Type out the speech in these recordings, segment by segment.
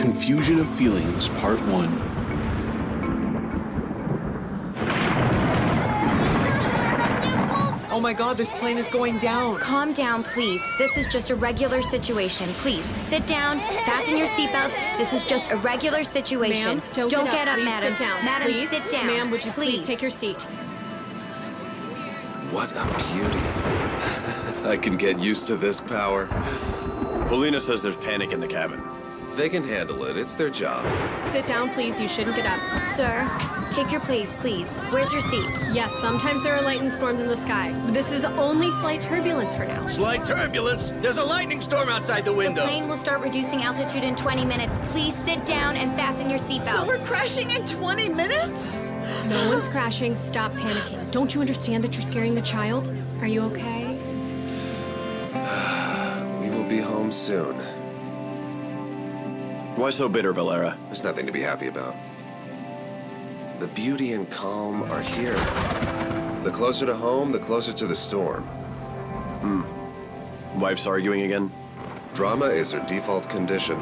Confusion of Feelings, Part 1. Oh my god, this plane is going down. Calm down, please. This is just a regular situation. Please, sit down, fasten your seatbelts. This is just a regular situation. Ma'am, don't get up. Please madam. sit down. Madam, Please. sit down. Ma'am, would you please take your seat? What a beauty. I can get used to this power. Polina says there's panic in the cabin. They can handle it. It's their job. Sit down, please. You shouldn't get up. Sir, take your place, please. Where's your seat? Yes, sometimes there are lightning storms in the sky. But this is only slight turbulence for now. Slight turbulence? There's a lightning storm outside the The window. plane will start reducing altitude in 20 minutes. Please sit down and fasten your seatbelts. So we're crashing in 20 minutes? No one's crashing. Stop panicking. Don't you understand that you're scaring the child? Are you okay? We will be home soon. Why so bitter, Valera? There's nothing to be happy about. The beauty and calm are here. The closer to home, the closer to the storm. Wife's arguing again? Drama is her default condition.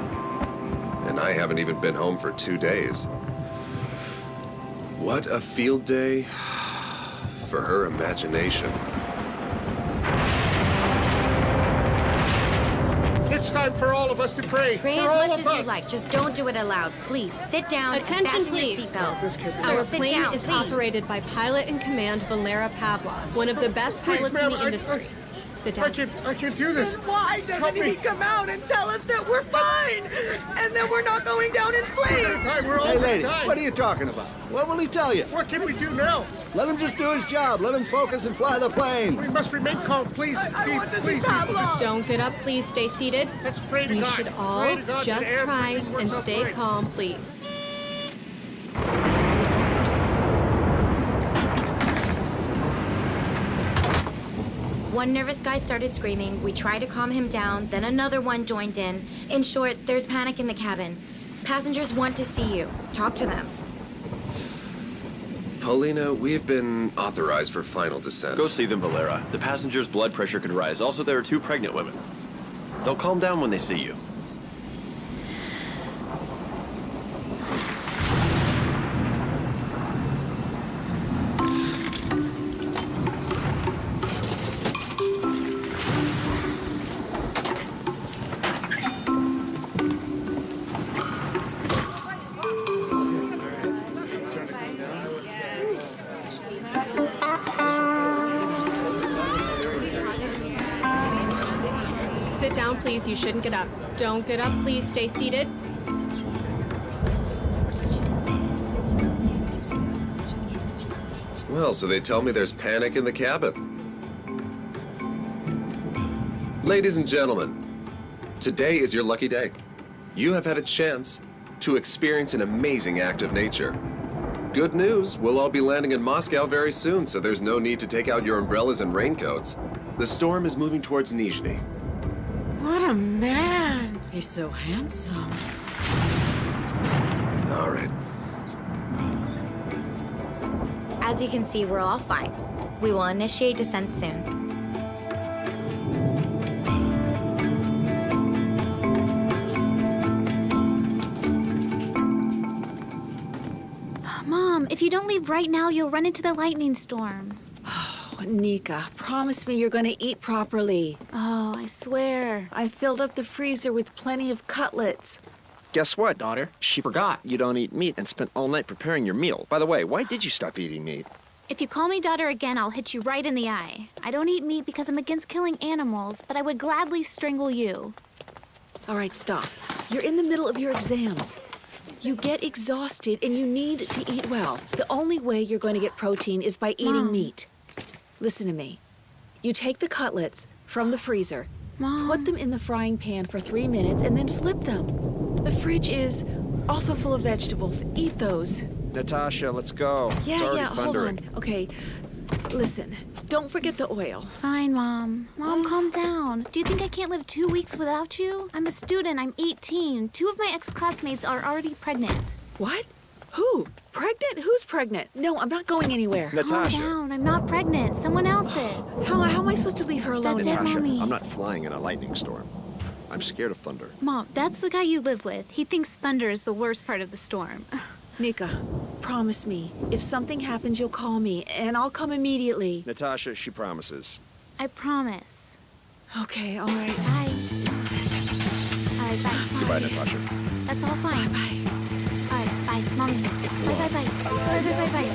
And I haven't even been home for 2 days. What a field day for her imagination. It's time for all of us to pray. Pray for as all much of as you us. like. Just don't do it aloud. Please, sit down Attention, and fasten please. your seatbelt. Our Sit plane down, is please. operated by pilot in command Valera Pavlov, one of the best pilots in ma'am, the industry. Sit down. I can't do this. Then why Help doesn't me. he come out and tell us that we're fine? And that we're not going down in flames? We're all Hey, gonna lady, die. what are you talking about? What will he tell you? What can we do now? Let him just do his job. Let him focus and fly the We plane. must remain calm, please. I want to see please. Pablo. Don't get up, please. Stay seated. Let's pray to We God. should all Pray to God just that try everything works and out stay right. calm, please. One nervous guy started screaming. We tried to calm him down. Then another one joined in. In short, there's panic in the cabin. Passengers want to see you. Talk to them. Paulina, we've been authorized for final descent. Go see them, Valera. The passenger's blood pressure could rise. Also, there are 2 pregnant women. They'll calm down when they see you. Sit down, please. You shouldn't get up. Don't get up, please. Stay seated. Well, so they tell me there's panic in the cabin. Ladies and gentlemen, today is your lucky day. You have had a chance to experience an amazing act of nature. Good news, we'll all be landing in Moscow very soon, so there's no need to take out your umbrellas and raincoats. The storm is moving towards Nizhny. What a man. He's so handsome. All right. As you can see, we're all fine. We will initiate descent soon. Mom, if you don't leave right now, you'll run into the lightning storm. Nika, promise me you're going to eat properly. Oh, I swear. I filled up the freezer with plenty of cutlets. Guess what, daughter? She forgot you don't eat meat and spent all night preparing your meal. By the way, why did you stop eating meat? If you call me daughter again, I'll hit you right in the eye. I don't eat meat because I'm against killing animals, but I would gladly strangle you. All right, stop. You're in the middle of your exams. You get exhausted and you need to eat well. The only way you're going to get protein is by eating Mom. meat. Listen to me. You take the cutlets from the freezer, Mom. put them in the frying pan for 3 minutes, and then flip them. The fridge is also full of vegetables. Eat those. Natasha, let's go. It's already Hold thundering. on. Okay, listen. Don't forget the oil. Fine, Mom. Mom, calm down. Do you think I can't live 2 weeks without you? I'm a student. I'm 18. 2 of my ex-classmates are already pregnant. What? Who? Pregnant? Who's pregnant? No, I'm not going anywhere. Calm Natasha. down. I'm not pregnant. Someone else is. How am I supposed to leave her alone That's it, now? Mommy. I'm not flying in a lightning storm. I'm scared of thunder. Mom, that's the guy you live with. He thinks thunder is the worst part of the storm. Nika, promise me, if something happens, you'll call me, and I'll come immediately. Natasha, she promises. I promise. Okay, all right. Bye. All right, bye. Goodbye, Natasha. That's all fine. Bye. All right, bye, Mommy. Bye, bye, bye. Bye, bye, bye, bye.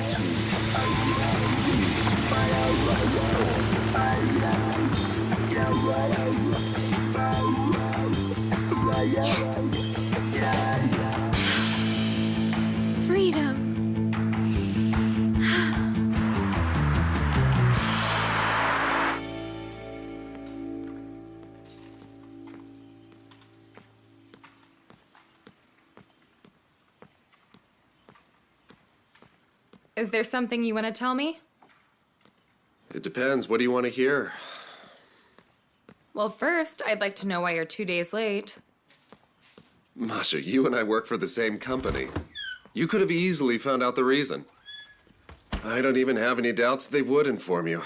Freedom. Is there something you want to tell me? It depends. What do you want to hear? Well, first, I'd like to know why you're 2 days late. Masha, you and I work for the same company. You could have easily found out the reason. I don't even have any doubts they would inform you.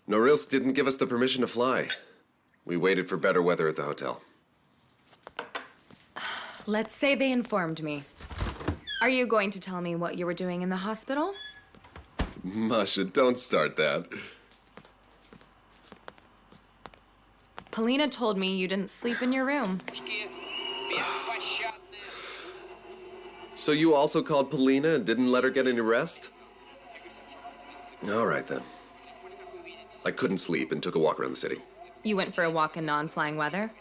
Norilsk didn't give us the permission to fly. We waited for better weather at the hotel. Let's say they informed me. Are you going to tell me what you were doing in the hospital? Masha, don't start that. Polina told me you didn't sleep in your room. So you also called Polina and didn't let her get any rest? All right, then. I couldn't sleep and took a walk around the city. You went for a walk in non-flying weather?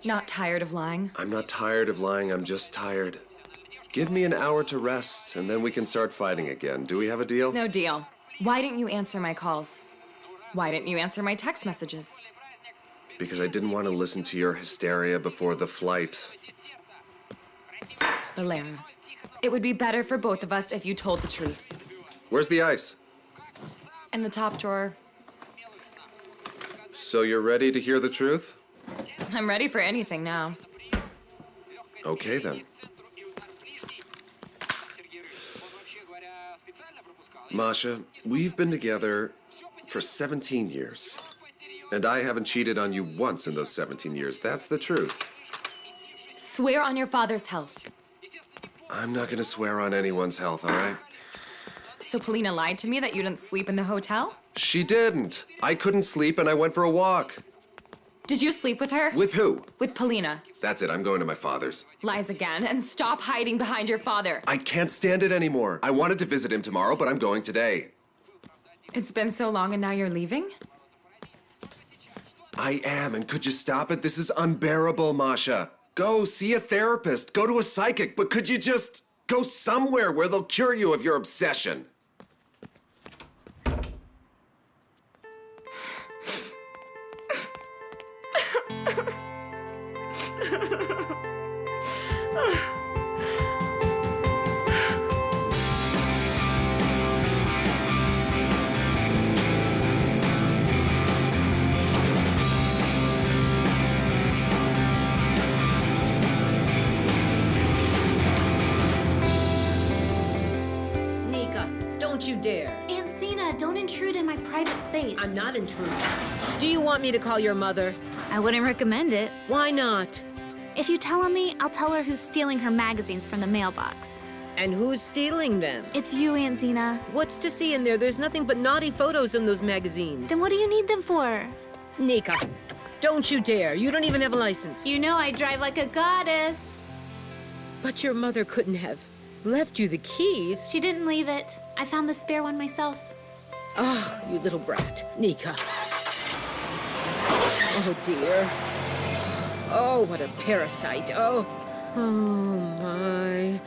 Not tired of lying? I'm not tired of lying, I'm just tired. Give me an hour to rest, and then we can start fighting again. Do we have a deal? No deal. Why didn't you answer my calls? Why didn't you answer my text messages? Because I didn't want to listen to your hysteria before the flight. Valera, it would be better for both of us if you told the truth. Where's the ice? In the top drawer. So you're ready to hear the truth? I'm ready for anything now. Okay, then. Masha, we've been together for 17 years. And I haven't cheated on you once in those 17 years. That's the truth. Swear on your father's health. I'm not gonna swear on anyone's health, all right? So Polina lied to me that you didn't sleep in the hotel? She didn't. I couldn't sleep and I went for a walk. Did you sleep with her? With who? With Polina. That's it, I'm going to my father's. Lies again, and stop hiding behind your father. I can't stand it anymore. I wanted to visit him tomorrow, but I'm going today. It's been so long and now you're leaving? I am, and could you stop it? This is unbearable, Masha. Go see a therapist, go to a psychic, but could you just go somewhere where they'll cure you of your obsession? Nika, don't you dare. Aunt Sina, don't intrude in my private space. I'm not intruding. Do you want me to call your mother? I wouldn't recommend it. Why not? If you tell on me, I'll tell her who's stealing her magazines from the mailbox. And who's stealing them? It's you, Aunt Zena. What's to see in there? There's nothing but naughty photos in those magazines. Then what do you need them for? Nika, don't you dare. You don't even have a license. You know I drive like a goddess. But your mother couldn't have left you the keys. She didn't leave it. I found the spare one myself. Oh, you little brat. Nika. Oh, dear. Oh, what a parasite. Oh. Oh, my.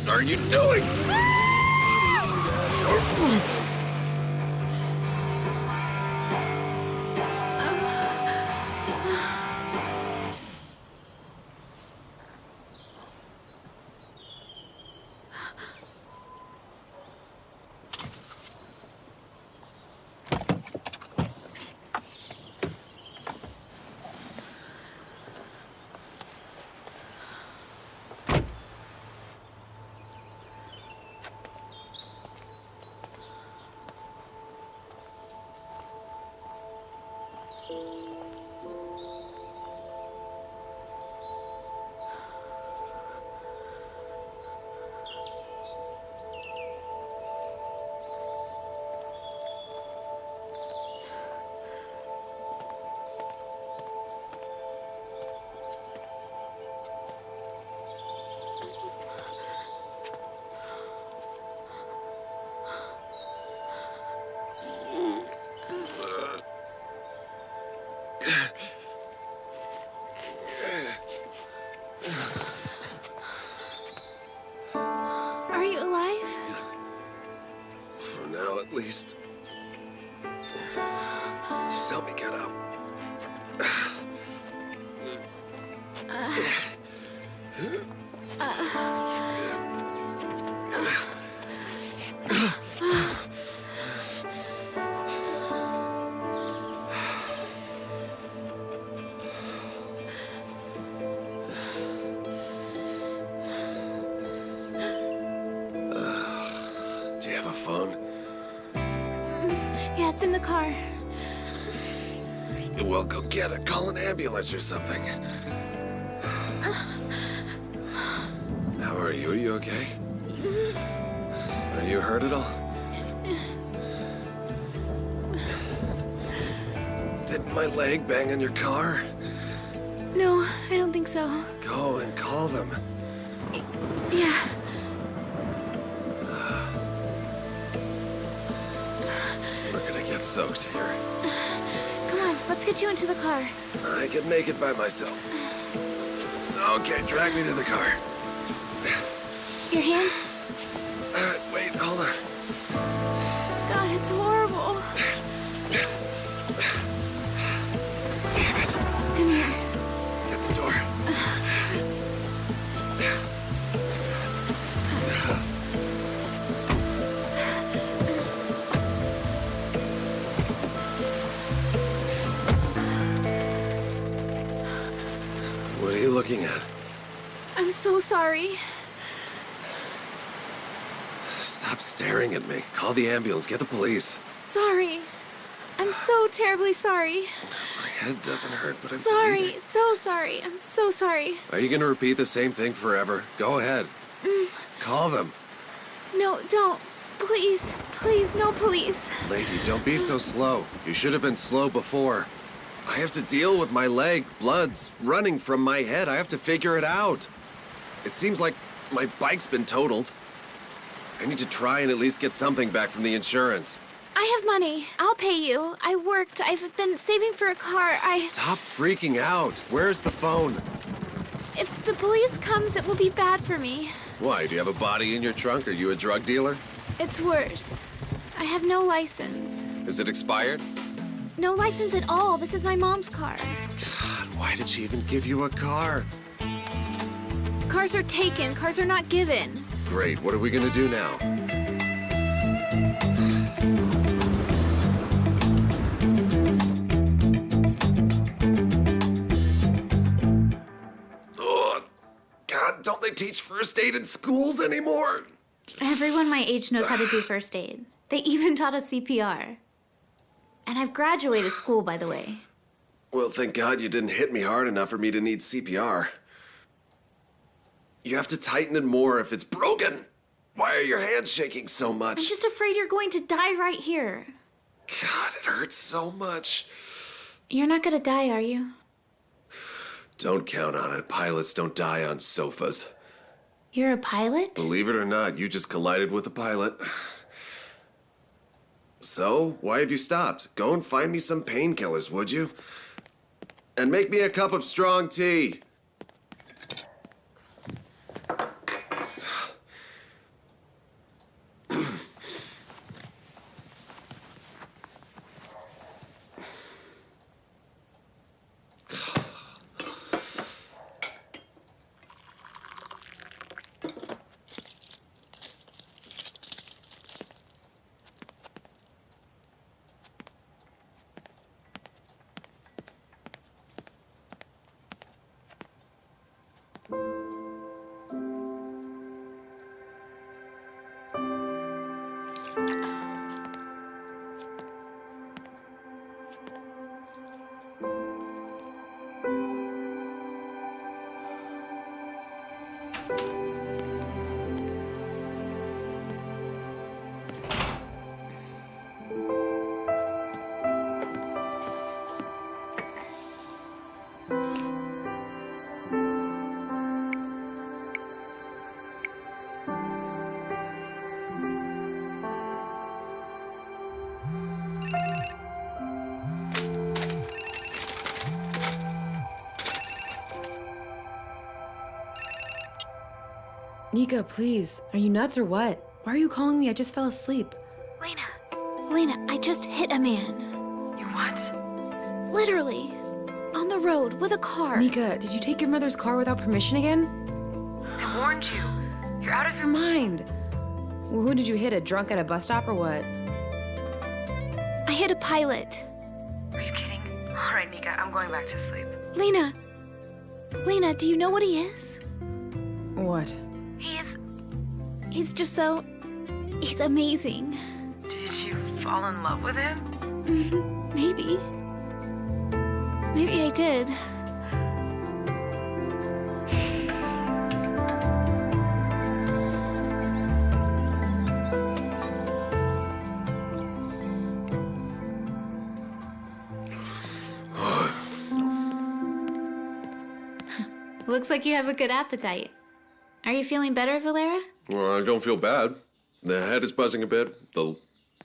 What are you doing? Are you alive? For now, at least. Just help me get up. Do you have a phone? Yeah, it's in the car. Well, go get it. Call an ambulance or something. How are you? Are you okay? Are you hurt at all? Did my leg bang on your car? No, I don't think so. Go and call them. Yeah. We're gonna get soaked here. Come on, let's get you into the car. I can make it by myself. Okay, drag me to the car. Your hand? Wait, hold on. God, it's horrible. Damn it. Come here. Get the door. What are you looking at? I'm so sorry. Stop staring at me. Call the ambulance. Get the police. Sorry. I'm so terribly sorry. My head doesn't hurt, but I'm Sorry, bleeding. so sorry. I'm so sorry. Are you gonna repeat the same thing forever? Go ahead. Call them. No, don't. Please, please, no police. Lady, don't be so slow. You should have been slow before. I have to deal with my leg. Blood's running from my head. I have to figure it out. It seems like my bike's been totaled. I need to try and at least get something back from the insurance. I have money. I'll pay you. I worked. I've been saving for a car. Stop freaking out. Where's the phone? If the police comes, it will be bad for me. Why? Do you have a body in your trunk? Are you a drug dealer? It's worse. I have no license. Is it expired? No license at all. This is my mom's car. God, why did she even give you a car? Cars are taken. Cars are not given. Great. What are we gonna do now? Oh, God, don't they teach first aid in schools anymore? Everyone my age knows how to do first aid. They even taught us CPR. And I've graduated school, by the way. Well, thank God you didn't hit me hard enough for me to need CPR. You have to tighten it more if it's broken. Why are your hands shaking so much? I'm just afraid you're going to die right here. God, it hurts so much. You're not gonna die, are you? Don't count on it. Pilots don't die on sofas. You're a pilot? Believe it or not, you just collided with a pilot. So, why have you stopped? Go and find me some painkillers, would you? And make me a cup of strong tea. Nika, please. Are you nuts or what? Why are you calling me? I just fell asleep. Lena, I just hit a man. You what? Literally. On the road with a car. Nika, did you take your mother's car without permission again? I warned you. You're out of your mind. Well, who did you hit? A drunk at a bus stop or what? I hit a pilot. Are you kidding? All right, Nika, I'm going back to sleep. Lena, do you know what he is? What? He's just so... He's amazing. Did you fall in love with him? Maybe. Maybe I did. Looks like you have a good appetite. Are you feeling better, Valera? Well, I don't feel bad. The head is buzzing a bit. The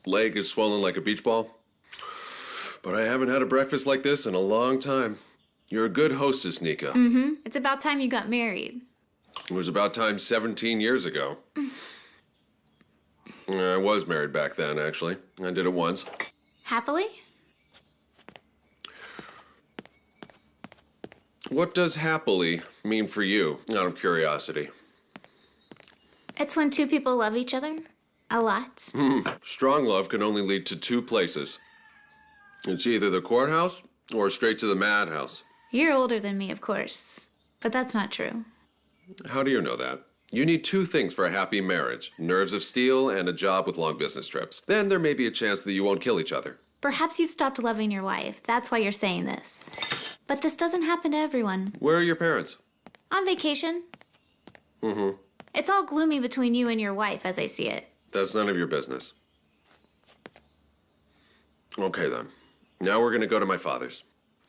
leg is swollen like a beach ball. But I haven't had a breakfast like this in a long time. You're a good hostess, Nika. Mm-hmm. It's about time you got married. It was about time 17 years ago. I was married back then, actually. I did it once. Happily? What does happily mean for you, out of curiosity? It's when two people love each other. A lot. Strong love can only lead to two places. It's either the courthouse or straight to the madhouse. You're older than me, of course. But that's not true. How do you know that? You need two things for a happy marriage: nerves of steel and a job with long business trips. Then there may be a chance that you won't kill each other. Perhaps you've stopped loving your wife. That's why you're saying this. But this doesn't happen to everyone. Where are your parents? On vacation. Mm-hmm. It's all gloomy between you and your wife, as I see it. That's none of your business. Okay, then. Now we're gonna go to my father's.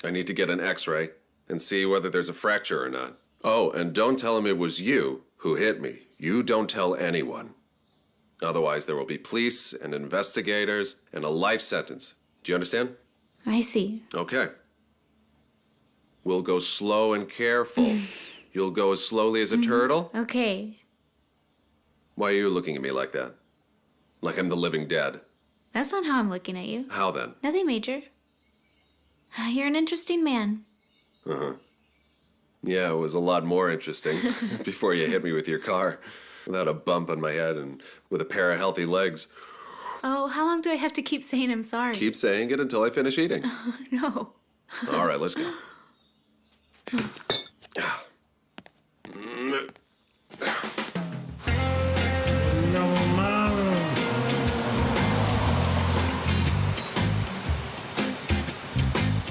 I need to get an x-ray and see whether there's a fracture or not. Oh, and don't tell him it was you who hit me. You don't tell anyone. Otherwise, there will be police and investigators and a life sentence. Do you understand? I see. Okay. We'll go slow and careful. You'll go as slowly as a turtle? Okay. Why are you looking at me like that? Like I'm the living dead. That's not how I'm looking at you. How then? Nothing major. You're an interesting man. Uh-huh. Yeah, it was a lot more interesting before you hit me with your car. Without a bump on my head and with a pair of healthy legs. Oh, how long do I have to keep saying I'm sorry? Keep saying it until I finish eating. No. All right, let's go.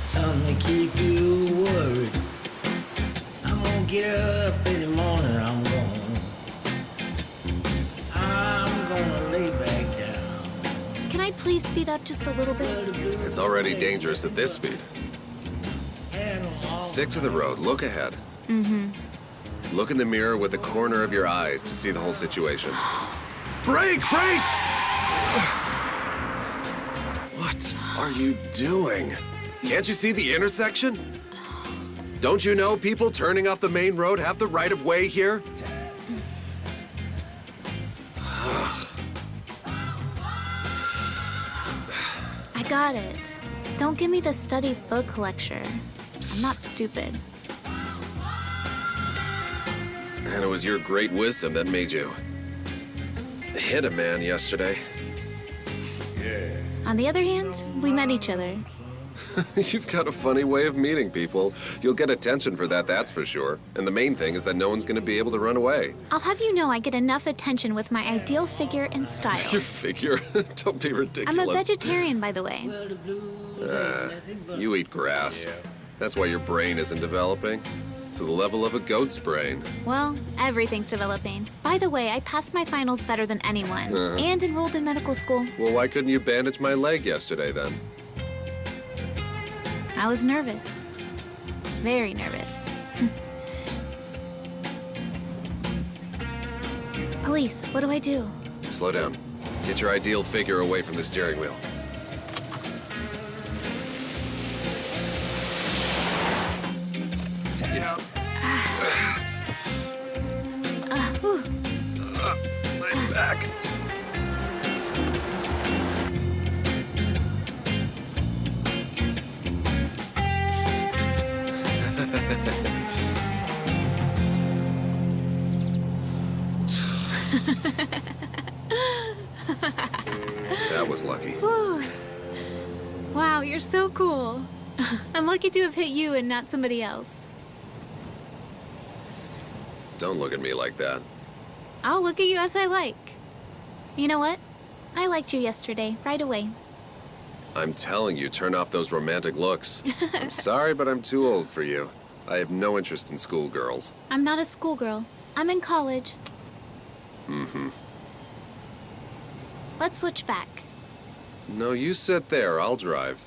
Something to keep you worried. I'm gonna get up in the morning, I'm gonna lay back down. Can I please speed up just a little bit? It's already dangerous at this speed. Stick to the road, look ahead. Mm-hmm. Look in the mirror with the corner of your eyes to see the whole situation. Brake! Brake! What are you doing? Can't you see the intersection? Don't you know people turning off the main road have the right of way here? I got it. Don't give me the study book lecture. I'm not stupid. And it was your great wisdom that made you hit a man yesterday. On the other hand, we met each other. You've got a funny way of meeting people. You'll get attention for that, that's for sure. And the main thing is that no one's gonna be able to run away. I'll have you know I get enough attention with my ideal figure and style. Your figure? Don't be ridiculous. I'm a vegetarian, by the way. You eat grass. That's why your brain isn't developing. To the level of a goat's brain. Well, everything's developing. By the way, I passed my finals better than anyone, and enrolled in medical school. Well, why couldn't you bandage my leg yesterday then? I was nervous. Very nervous. Police, what do I do? Slow down. Get your ideal figure away from the steering wheel. That was lucky. Wow, you're so cool. I'm lucky to have hit you and not somebody else. Don't look at me like that. I'll look at you as I like. You know what? I liked you yesterday, right away. I'm telling you, turn off those romantic looks. I'm sorry, but I'm too old for you. I have no interest in schoolgirls. I'm not a schoolgirl. I'm in college. Mm-hmm. Let's switch back. No, you sit there. I'll drive.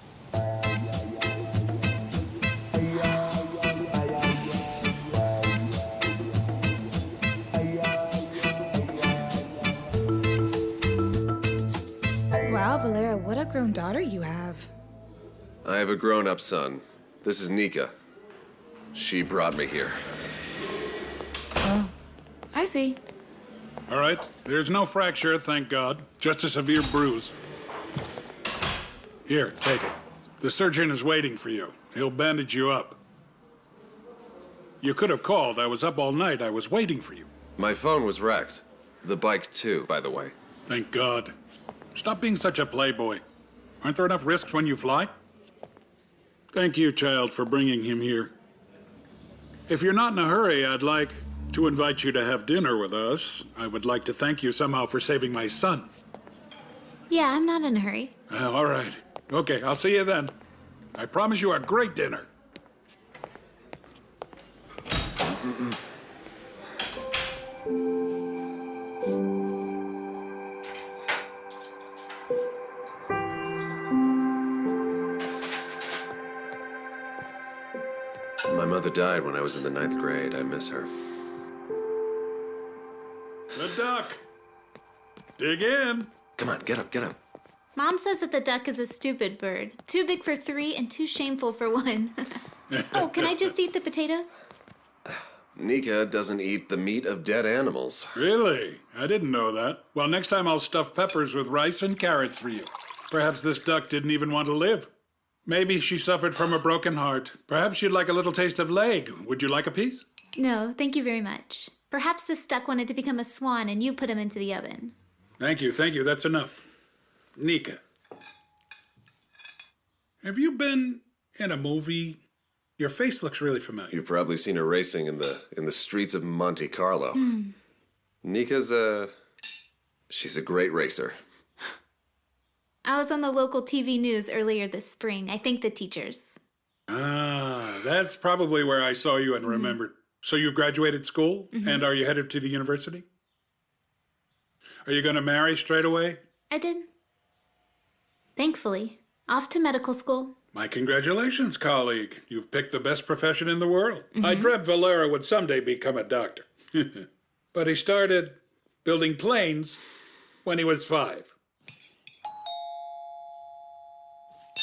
Wow, Valera, what a grown daughter you have. I have a grown-up son. This is Nika. She brought me here. Oh, I see. All right, there's no fracture, thank God. Just a severe bruise. Here, take it. The surgeon is waiting for you. He'll bandage you up. You could have called. I was up all night. I was waiting for you. My phone was wrecked. The bike, too, by the way. Thank God. Stop being such a playboy. Aren't there enough risks when you fly? Thank you, child, for bringing him here. If you're not in a hurry, I'd like to invite you to have dinner with us. I would like to thank you somehow for saving my son. Yeah, I'm not in a hurry. All right. Okay, I'll see you then. I promise you a great dinner. My mother died when I was in the 9th grade. I miss her. The duck. Dig in. Come on, get up, get up. Mom says that the duck is a stupid bird. Too big for 3 and too shameful for 1. Oh, can I just eat the potatoes? Nika doesn't eat the meat of dead animals. Really? I didn't know that. Well, next time I'll stuff peppers with rice and carrots for you. Perhaps this duck didn't even want to live. Maybe she suffered from a broken heart. Perhaps you'd like a little taste of leg. Would you like a piece? No, thank you very much. Perhaps this duck wanted to become a swan and you put him into the oven. Thank you, that's enough. Nika, have you been in a movie? Your face looks really familiar. You've probably seen her racing in the streets of Monte Carlo. Nika's she's a great racer. I was on the local TV news earlier this spring. I thank the teachers. Ah, that's probably where I saw you and remembered. So you've graduated school? And are you headed to the university? Are you going to marry straight away? I did. Thankfully. Off to medical school. My congratulations, colleague. You've picked the best profession in the world. I dreamt Valera would someday become a doctor. But he started building planes when he was 5.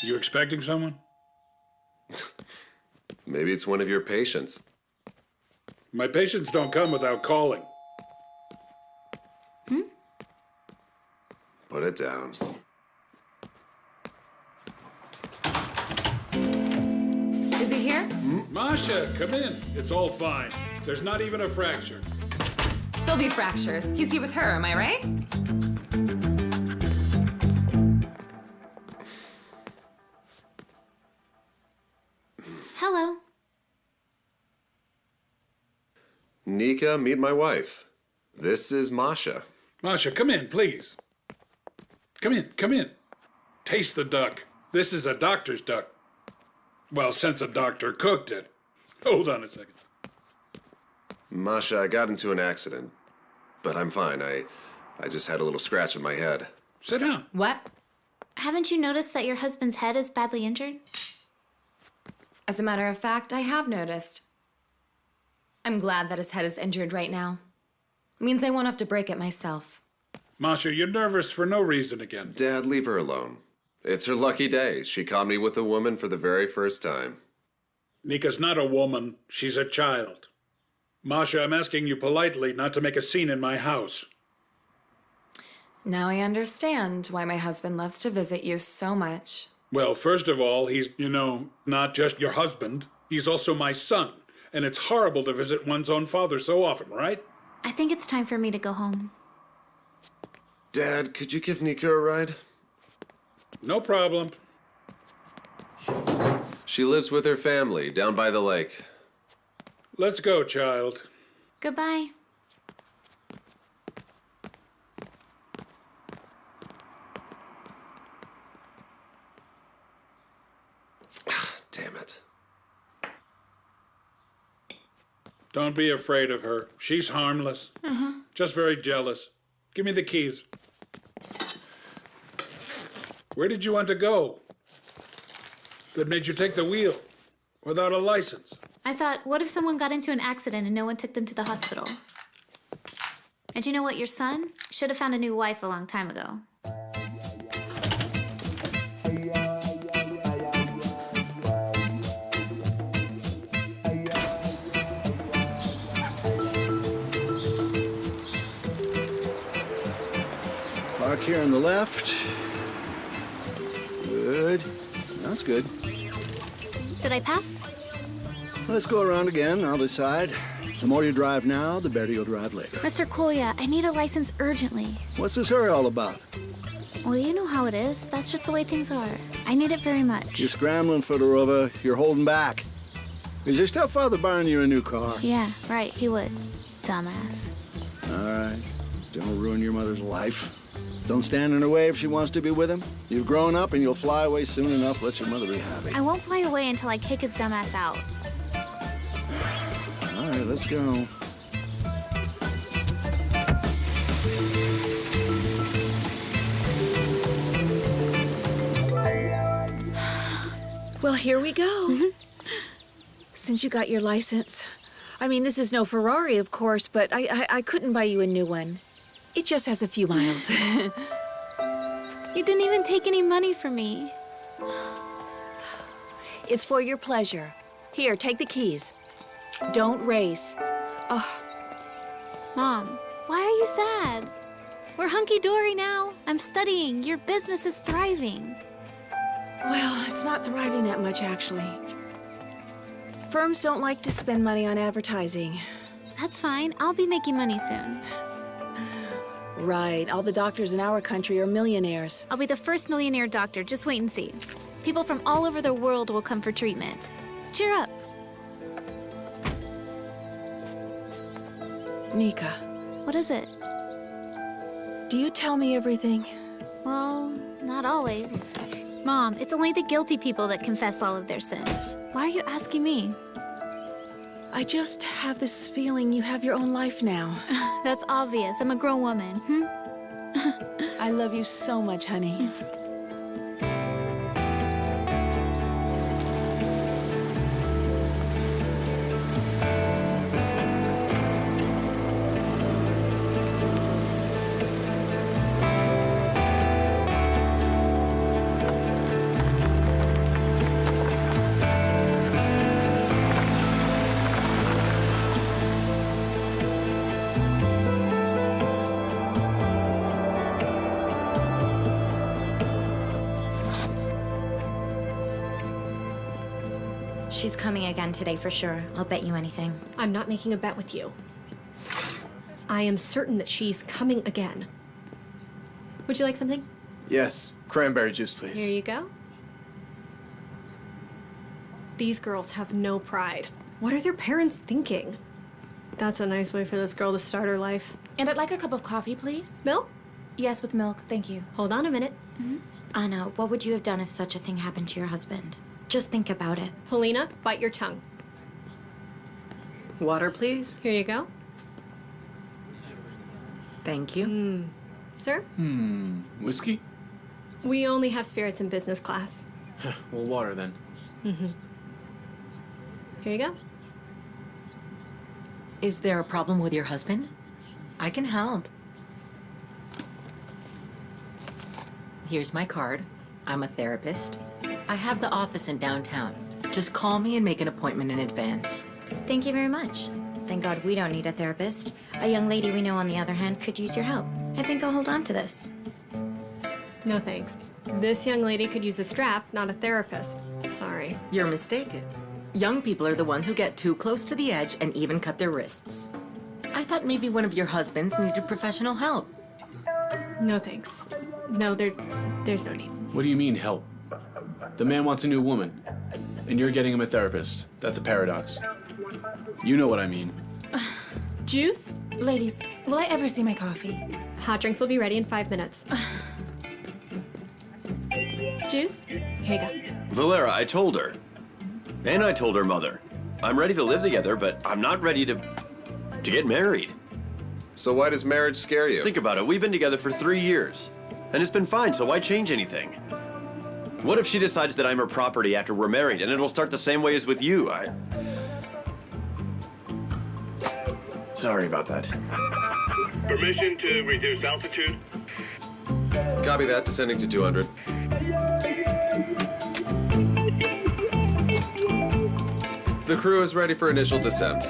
You expecting someone? Maybe it's one of your patients. My patients don't come without calling. Put it down. Is he here? Masha, come in. It's all fine. There's not even a fracture. There'll be fractures. He's here with her, am I right? Hello. Nika, meet my wife. This is Masha. Masha, come in, please. Come in. Taste the duck. This is a doctor's duck. Well, since a doctor cooked it. Hold on a second. Masha, I got into an accident, but I'm fine. I just had a little scratch on my head. Sit down. What? Haven't you noticed that your husband's head is badly injured? As a matter of fact, I have noticed. I'm glad that his head is injured right now. It means I won't have to break it myself. Masha, you're nervous for no reason again. Dad, leave her alone. It's her lucky day. She caught me with a woman for the very first time. Nika's not a woman. She's a child. Masha, I'm asking you politely not to make a scene in my house. Now I understand why my husband loves to visit you so much. Well, first of all, he's, not just your husband. He's also my son. and it's horrible to visit one's own father so often, right? I think it's time for me to go home. Dad, could you give Nika a ride? No problem. She lives with her family down by the lake. Let's go, child. Goodbye. Damn it. Don't be afraid of her. She's harmless. Just very jealous. Give me the keys. Where did you want to go? That made you take the wheel without a license. I thought, what if someone got into an accident and no one took them to the hospital? And you know what? Your son should have found a new wife a long time ago. Park here on the left. Good. That's good. Did I pass? Let's go around again. I'll decide. The more you drive now, the better you'll drive later. Mr. Kolya, I need a license urgently. What's this hurry all about? Well, you know how it is. That's just the way things are. I need it very much. You're scrambling, Fedorova. You're holding back. Is your stepfather buying you a new car? Yeah, right. He would. Dumbass. All right. Don't ruin your mother's life. Don't stand in her way if she wants to be with him. You've grown up and you'll fly away soon enough. Let your mother be happy. I won't fly away until I kick his dumbass out. All right, let's go. Well, here we go. Since you got your license. I mean, this is no Ferrari, of course, but I couldn't buy you a new one. It just has a few miles. You didn't even take any money from me. It's for your pleasure. Here, take the keys. Don't race. Oh. Mom, why are you sad? We're hunky-dory now. I'm studying. Your business is thriving. Well, it's not thriving that much, actually. Firms don't like to spend money on advertising. That's fine. I'll be making money soon. Right. All the doctors in our country are millionaires. I'll be the first millionaire doctor. Just wait and see. People from all over the world will come for treatment. Cheer up. Nika. What is it? Do you tell me everything? Well, not always. Mom, it's only the guilty people that confess all of their sins. Why are you asking me? I just have this feeling you have your own life now. That's obvious. I'm a grown woman. I love you so much, honey. She's coming again today for sure. I'll bet you anything. I'm not making a bet with you. I am certain that she's coming again. Would you like something? Yes. Cranberry juice, please. Here you go. These girls have no pride. What are their parents thinking? That's a nice way for this girl to start her life. And I'd like a cup of coffee, please. Milk? Yes, with milk. Thank you. Hold on a minute. Anna, what would you have done if such a thing happened to your husband? Just think about it. Polina, bite your tongue. Water, please. Here you go. Thank you. Sir? Whiskey? We only have spirits in business class. Well, water then. Here you go. Is there a problem with your husband? I can help. Here's my card. I'm a therapist. I have the office in downtown. Just call me and make an appointment in advance. Thank you very much. Thank God we don't need a therapist. A young lady we know, on the other hand, could use your help. I think I'll hold on to this. No thanks. This young lady could use a strap, not a therapist. Sorry. You're mistaken. Young people are the ones who get too close to the edge and even cut their wrists. I thought maybe one of your husbands needed professional help. No thanks. No, there's no need. What do you mean, help? The man wants a new woman, and you're getting him a therapist. That's a paradox. You know what I mean. Juice? Ladies, will I ever see my coffee? Hot drinks will be ready in 5 minutes. Juice? Here you go. Valera, I told her. And I told her mother. I'm ready to live together, but I'm not ready to get married. So why does marriage scare you? Think about it. We've been together for 3 years. And it's been fine, so why change anything? What if she decides that I'm her property after we're married, and it'll start the same way as with you? Sorry about that. Permission to reduce altitude. Copy that, descending to 200. The crew is ready for initial descent.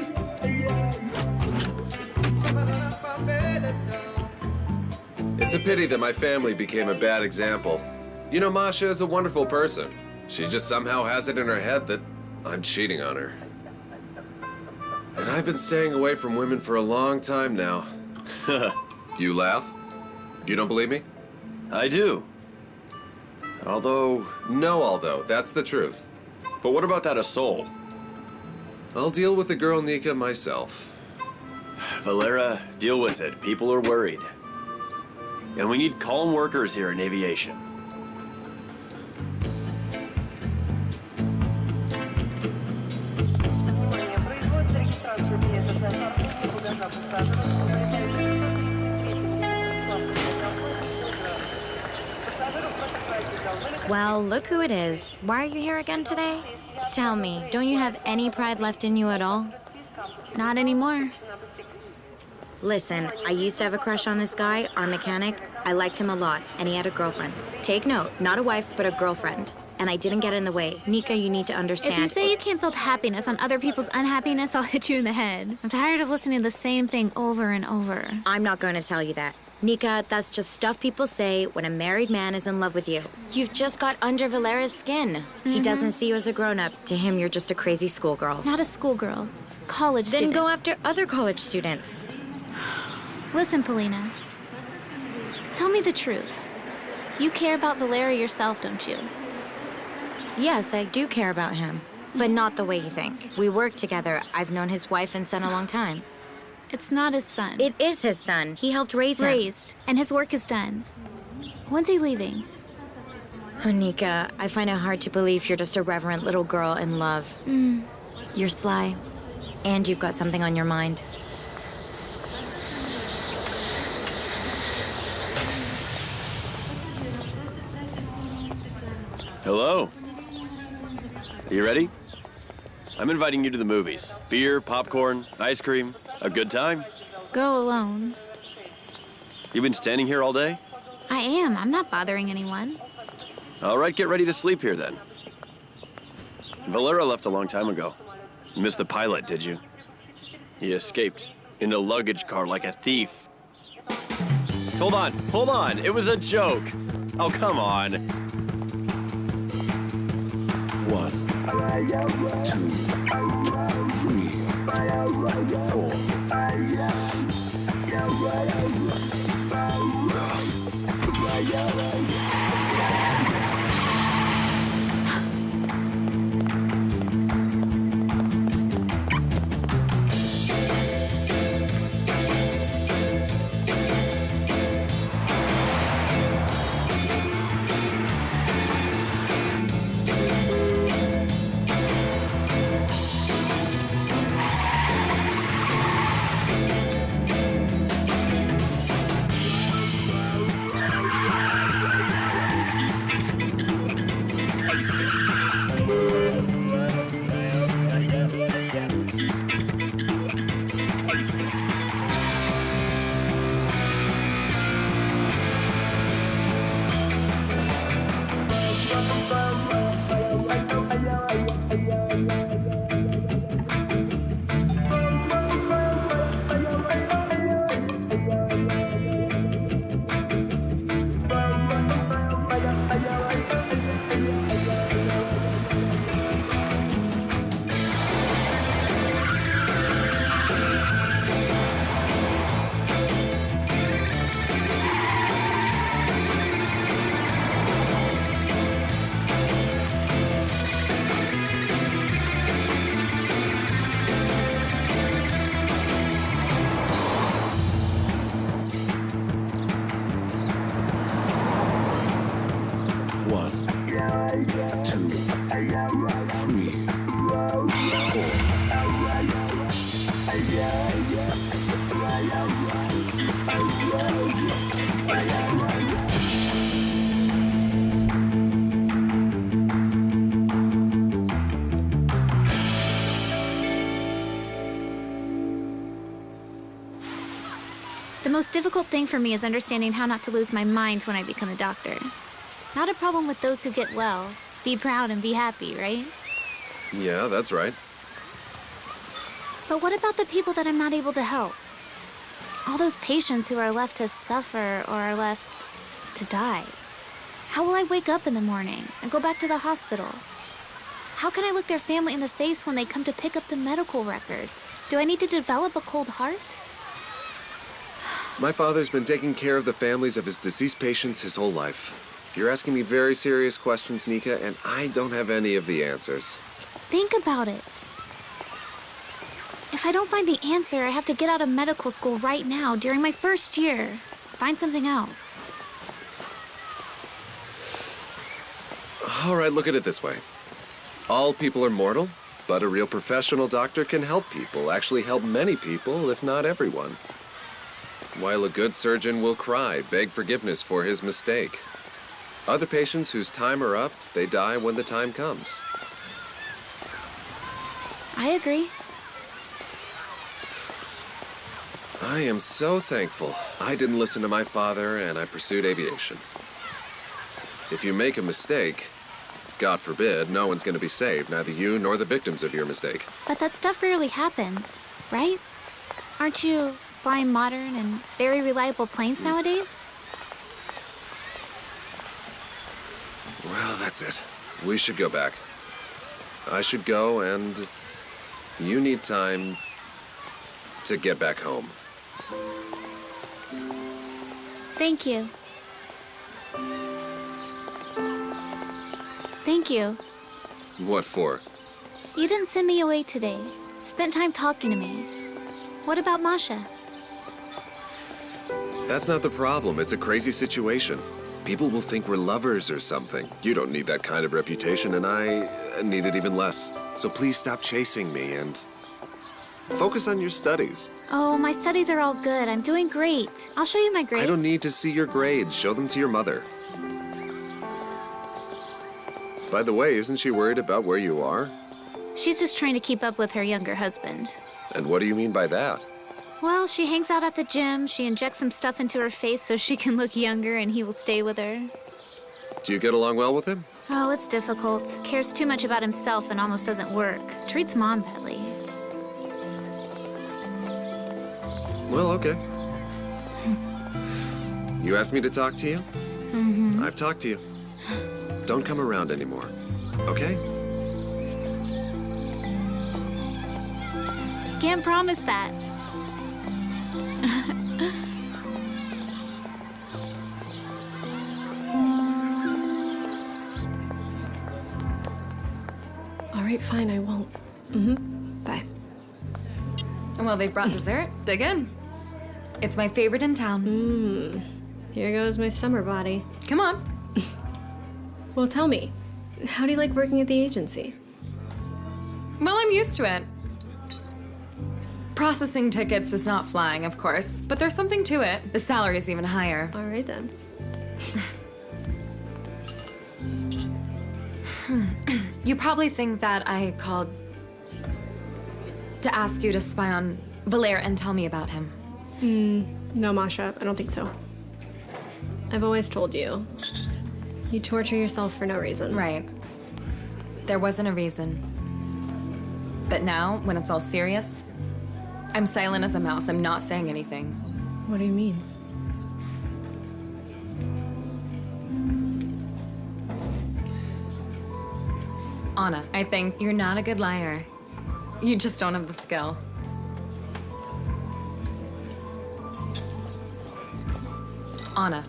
It's a pity that my family became a bad example. You know, Masha is a wonderful person. She just somehow has it in her head that I'm cheating on her. And I've been staying away from women for a long time now. You laugh? You don't believe me? I do. Although... No, although. That's the truth. But what about that Asol? I'll deal with the girl Nika myself. Valera, deal with it. People are worried. And we need calm workers here in aviation. Well, look who it is. Why are you here again today? Tell me, don't you have any pride left in you at all? Not anymore. Listen, I used to have a crush on this guy, our mechanic. I liked him a lot, and he had a girlfriend. Take note, not a wife, but a girlfriend. And I didn't get in the way. Nika, you need to understand. If you say you can't build happiness on other people's unhappiness, I'll hit you in the head. I'm tired of listening to the same thing over and over. I'm not going to tell you that. Nika, that's just stuff people say when a married man is in love with you. You've just got under Valera's skin. He doesn't see you as a grown-up. To him, you're just a crazy schoolgirl. Not a schoolgirl. College Then student. go after other college students. Listen, Polina. Tell me the truth. You care about Valera yourself, don't you? Yes, I do care about him. But not the way you think. We work together. I've known his wife and son a long time. It's not his son. It is his son. He helped raise him. Raised. And his work is done. When's he leaving? Oh, Nika, I find it hard to believe you're just a reverent little girl in love. You're sly. And you've got something on your mind. Hello. Are you ready? I'm inviting you to the movies. Beer, popcorn, ice cream, a good time. Go alone. You've been standing here all day? I am. I'm not bothering anyone. All right, get ready to sleep here then. Valera left a long time ago. You missed the pilot, did you? He escaped in a luggage car like a thief. Hold on. It was a joke. Oh, come on. 1, 2, 3, 4. most difficult thing for me is understanding how not to lose my mind when I become a doctor. Not a problem with those who get well. Be proud and be happy, right? Yeah, that's right. But what about the people that I'm not able to help? All those patients who are left to suffer or are left to die. How will I wake up in the morning and go back to the hospital? How can I look their family in the face when they come to pick up the medical records? Do I need to develop a cold heart? My father's been taking care of the families of his deceased patients his whole life. You're asking me very serious questions, Nika, and I don't have any of the answers. Think about it. If I don't find the answer, I have to get out of medical school right now during my first year. Find something else. All right, look at it this way. All people are mortal, but a real professional doctor can help people, actually help many people, if not everyone. While a good surgeon will cry, beg forgiveness for his mistake. Other patients whose time are up, they die when the time comes. I agree. I am so thankful I didn't listen to my father and I pursued aviation. If you make a mistake, God forbid, no one's going to be saved, neither you nor the victims of your mistake. But that stuff rarely happens, right? Aren't you flying modern and very reliable planes nowadays? Well, that's it. We should go back. I should go, and you need time to get back home. Thank you. Thank you. What for? You didn't send me away today. Spent time talking to me. What about Masha? That's not the problem. It's a crazy situation. People will think we're lovers or something. You don't need that kind of reputation, and I need it even less. So please stop chasing me and focus on your studies. Oh, my studies are all good. I'm doing great. I'll show you my grades. I don't need to see your grades. Show them to your mother. By the way, isn't she worried about where you are? She's just trying to keep up with her younger husband. And what do you mean by that? Well, she hangs out at the gym. She injects some stuff into her face so she can look younger and he will stay with her. Do you get along well with him? Oh, it's difficult. Cares too much about himself and almost doesn't work. Treats Mom badly. Well, okay. You asked me to talk to you? Mm-hmm. I've talked to you. Don't come around anymore, okay? Can't promise that. All right, fine, I won't. Bye. Well, they brought dessert. Dig in. It's my favorite in town. Here goes my summer body. Come on. Well, tell me, how do you like working at the agency? Well, I'm used to it. Processing tickets is not flying, of course, but there's something to it. The salary is even higher. All right, then. You probably think that I called to ask you to spy on Valera and tell me about him. No, Masha, I don't think so. I've always told you, you torture yourself for no reason. Right. There wasn't a reason. But now, when it's all serious, I'm silent as a mouse. I'm not saying anything. What do you mean? Anna, I think you're not a good liar. You just don't have the skill. Anna.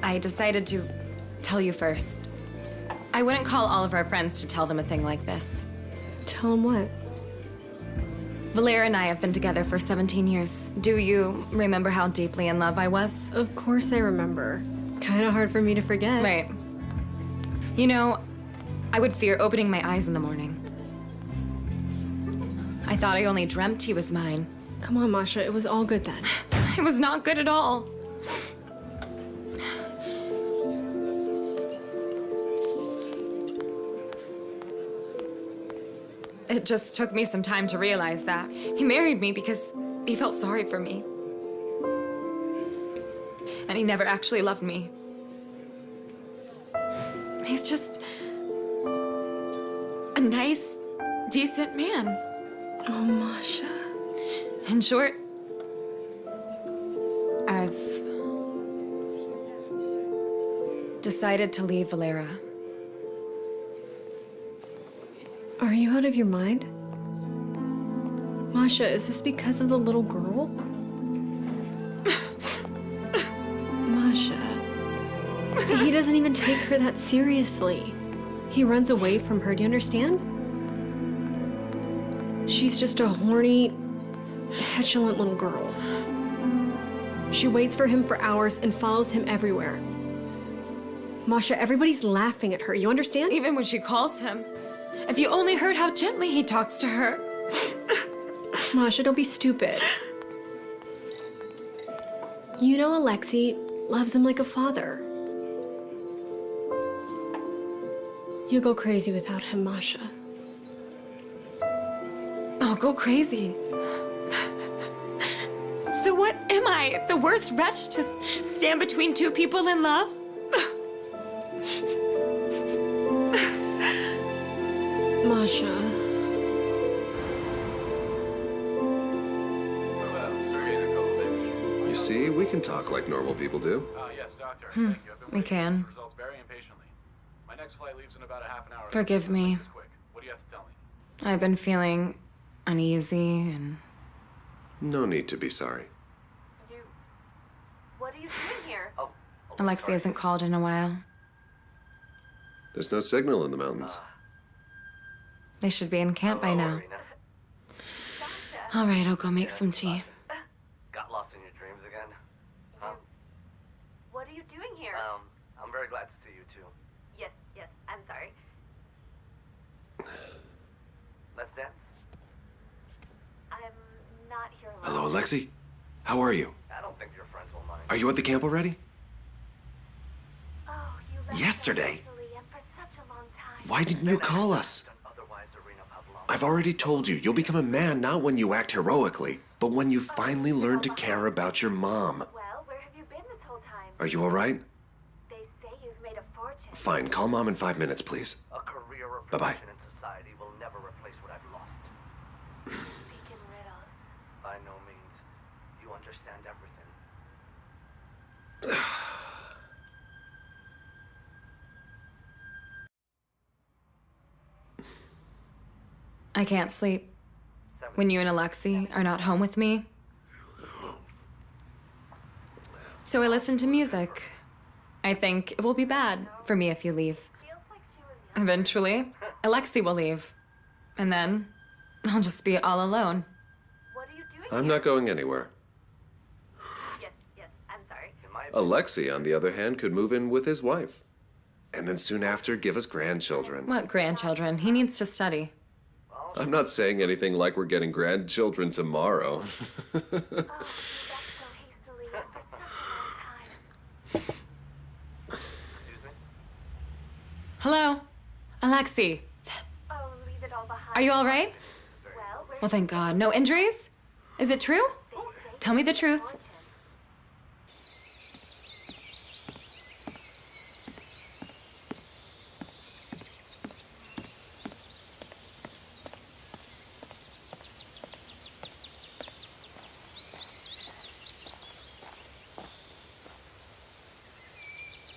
I decided to tell you first. I wouldn't call all of our friends to tell them a thing like this. Tell them what? Valera and I have been together for 17 years. Do you remember how deeply in love I was? Of course I remember. Kind of hard for me to forget. Right. You know, I would fear opening my eyes in the morning. I thought I only dreamt he was mine. Come on, Masha, it was all good then. It was not good at all. It just took me some time to realize that. He married me because He felt sorry for me. And he never actually loved me. He's just a nice, decent man. Oh, Masha. In short, I've decided to leave Valera. Are you out of your mind? Masha, is this because of the little girl? Masha. He doesn't even take her that seriously. He runs away from her, do you understand? She's just a horny, petulant little girl. She waits for him for hours and follows him everywhere. Masha, everybody's laughing at her, you understand? Even when she calls him. If you only heard how gently he talks to her. Masha, don't be stupid. You know Alexei loves him like a father. You'll go crazy without him, Masha. I'll go crazy. So what am I? The worst wretch to stand between two people in love? Masha. You see, we can talk like normal people do. Yes, doctor. We can. Results very impatiently. My next flight leaves in about a half an hour. Forgive me. What do you have to tell me? I've been feeling uneasy and... No need to be sorry. What are you doing here? Alexei hasn't called in a while. There's no signal in the mountains. They should be in camp by now. All right, I'll go make some tea. Got lost in your dreams again? Huh? What are you doing here? I'm very glad to see you too. Yes, I'm sorry. Let's dance. I'm not here alone. Hello, Alexei. How are you? I don't think your friends will mind. Are you at the camp already? Oh, you left Yesterday. so easily and for such a long time. Why didn't you call us? I've already told you, you'll become a man not when you act heroically, but when you finally learn to care about your mom. Well, where have you been this whole time? Are you all right? They say you've made a fortune. Fine, call Mom in 5 minutes, please. A career or Bye-bye. position in society will never replace what I've lost. Speak in riddles. By no means. You understand everything. I can't sleep when you and Alexei are not home with me. So I listen to music. I think it will be bad for me if you leave. Eventually, Alexei will leave. And then I'll just be all alone. I'm not going anywhere. Yes, I'm sorry. Alexei, on the other hand, could move in with his wife. And then soon after, give us grandchildren. What grandchildren? He needs to study. I'm not saying anything like we're getting grandchildren tomorrow. Hello? Alexei. Oh, leave it all behind. Are you all right? Well, thank God. No injuries? Is it true? Tell me the truth.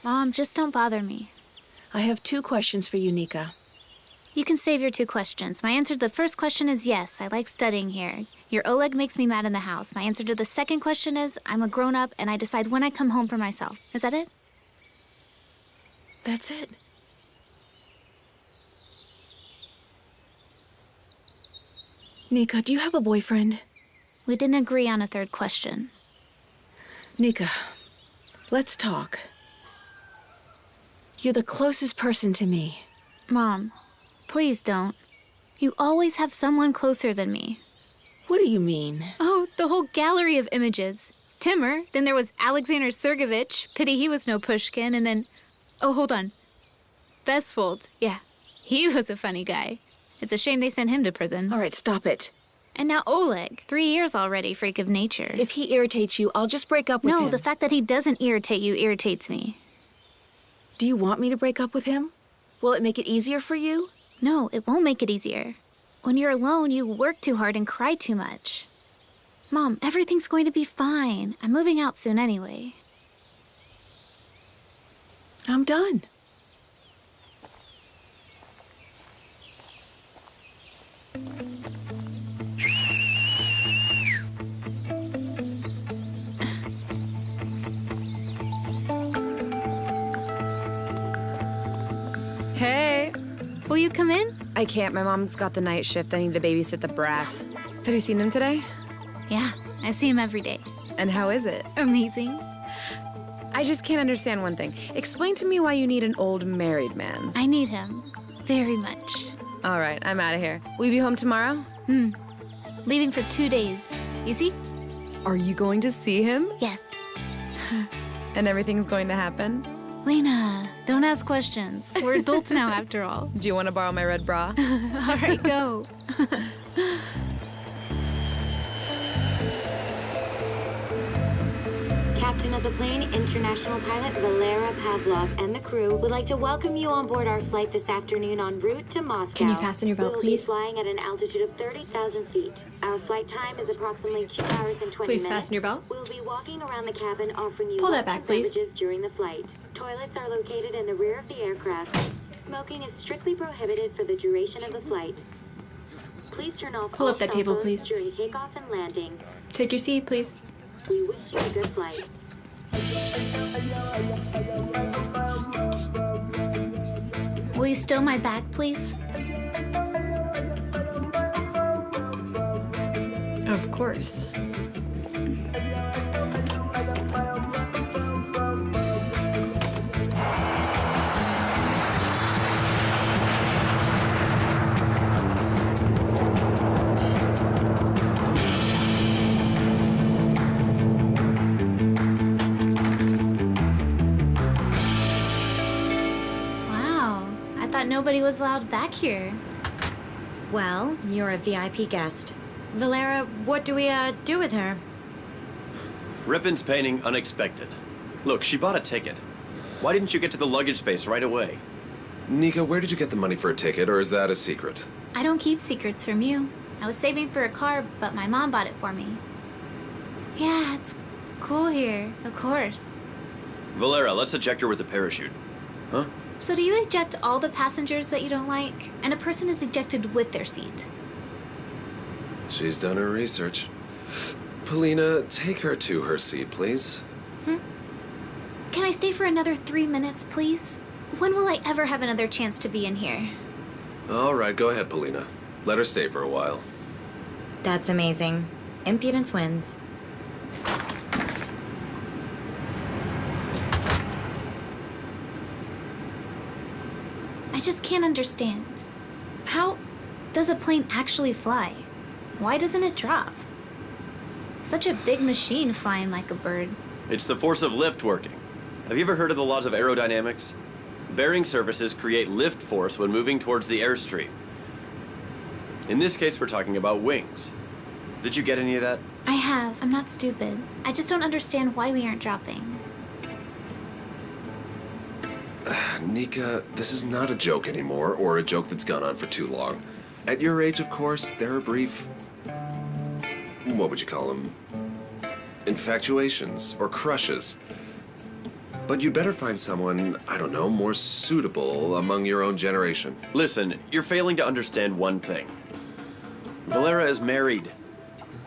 Mom, just don't bother me. I have 2 questions for you, Nika. You can save your 2 questions. My answer to the first question is yes, I like studying here. Your Oleg makes me mad in the house. My answer to the second question is I'm a grown-up and I decide when I come home for myself. Is that it? That's it. Nika, do you have a boyfriend? We didn't agree on a third question. Nika, let's talk. You're the closest person to me. Mom, please don't. You always have someone closer than me. What do you mean? Oh, the whole gallery of images. Timur, then there was Alexander Sergeyevich. Pity he was no Pushkin, and then... Oh, hold on. Bestfold, yeah. He was a funny guy. It's a shame they sent him to prison. All right, stop it. And now Oleg, 3 years already, freak of nature. If he irritates you, I'll just break up with him. No, the fact that he doesn't irritate you irritates me. Do you want me to break up with him? Will it make it easier for you? No, it won't make it easier. When you're alone, you work too hard and cry too much. Mom, everything's going to be fine. I'm moving out soon anyway. I'm done. Hey. Will you come in? I can't. My mom's got the night shift. I need to babysit the brat. Have you seen him today? Yeah, I see him every day. And how is it? Amazing. I just can't understand one thing. Explain to me why you need an old married man. I need him. Very much. All right, I'm out of here. Will you be home tomorrow? Leaving for 2 days. You see? Are you going to see him? Yes. And everything's going to happen? Lena, don't ask questions. We're adults now, after all. Do you want to borrow my red bra? All right, go. Captain of the plane, international pilot Valera Pavlov, and the crew would like to welcome you on board our flight this afternoon en route to Moscow. Can you fasten your belt, we'll please? be flying at an altitude of 30,000 feet. Our flight time is approximately 2 hours and 20 Please minutes. fasten your belt. We'll be walking around the cabin offering you Pull that lunch back, and please. beverages during the flight. Toilets are located in the rear of the aircraft. Smoking is strictly prohibited for the duration of the flight. Please turn off Pull all up that cell table, phones please. during takeoff and landing. Take your seat, please. We wish you a good flight. Will you stow my bag, please? Of course. Wow, I thought nobody was allowed back here. Well, you're a VIP guest. Valera, what do we, do with her? Rippon's painting unexpected. Look, she bought a ticket. Why didn't you get to the luggage space right away? Nika, where did you get the money for a ticket, or is that a secret? I don't keep secrets from you. I was saving for a car, but my mom bought it for me. Yeah, it's cool here, of course. Valera, let's eject her with a parachute. Huh? So do you eject all the passengers that you don't like? And a person is ejected with their seat. She's done her research. Polina, take her to her seat, please. Can I stay for another 3 minutes, please? When will I ever have another chance to be in here? All right, go ahead, Polina. Let her stay for a while. That's amazing. Impudence wins. I just can't understand. How does a plane actually fly? Why doesn't it drop? Such a big machine flying like a bird. It's the force of lift working. Have you ever heard of the laws of aerodynamics? Bearing surfaces create lift force when moving towards the airstream. In this case, we're talking about wings. Did you get any of that? I have. I'm not stupid. I just don't understand why we aren't dropping. Nika, this is not a joke anymore, or a joke that's gone on for too long. At your age, of course, there are brief... what would you call them? Infatuations, or crushes. But you'd better find someone, I don't know, more suitable among your own generation. Listen, you're failing to understand one thing. Valera is married,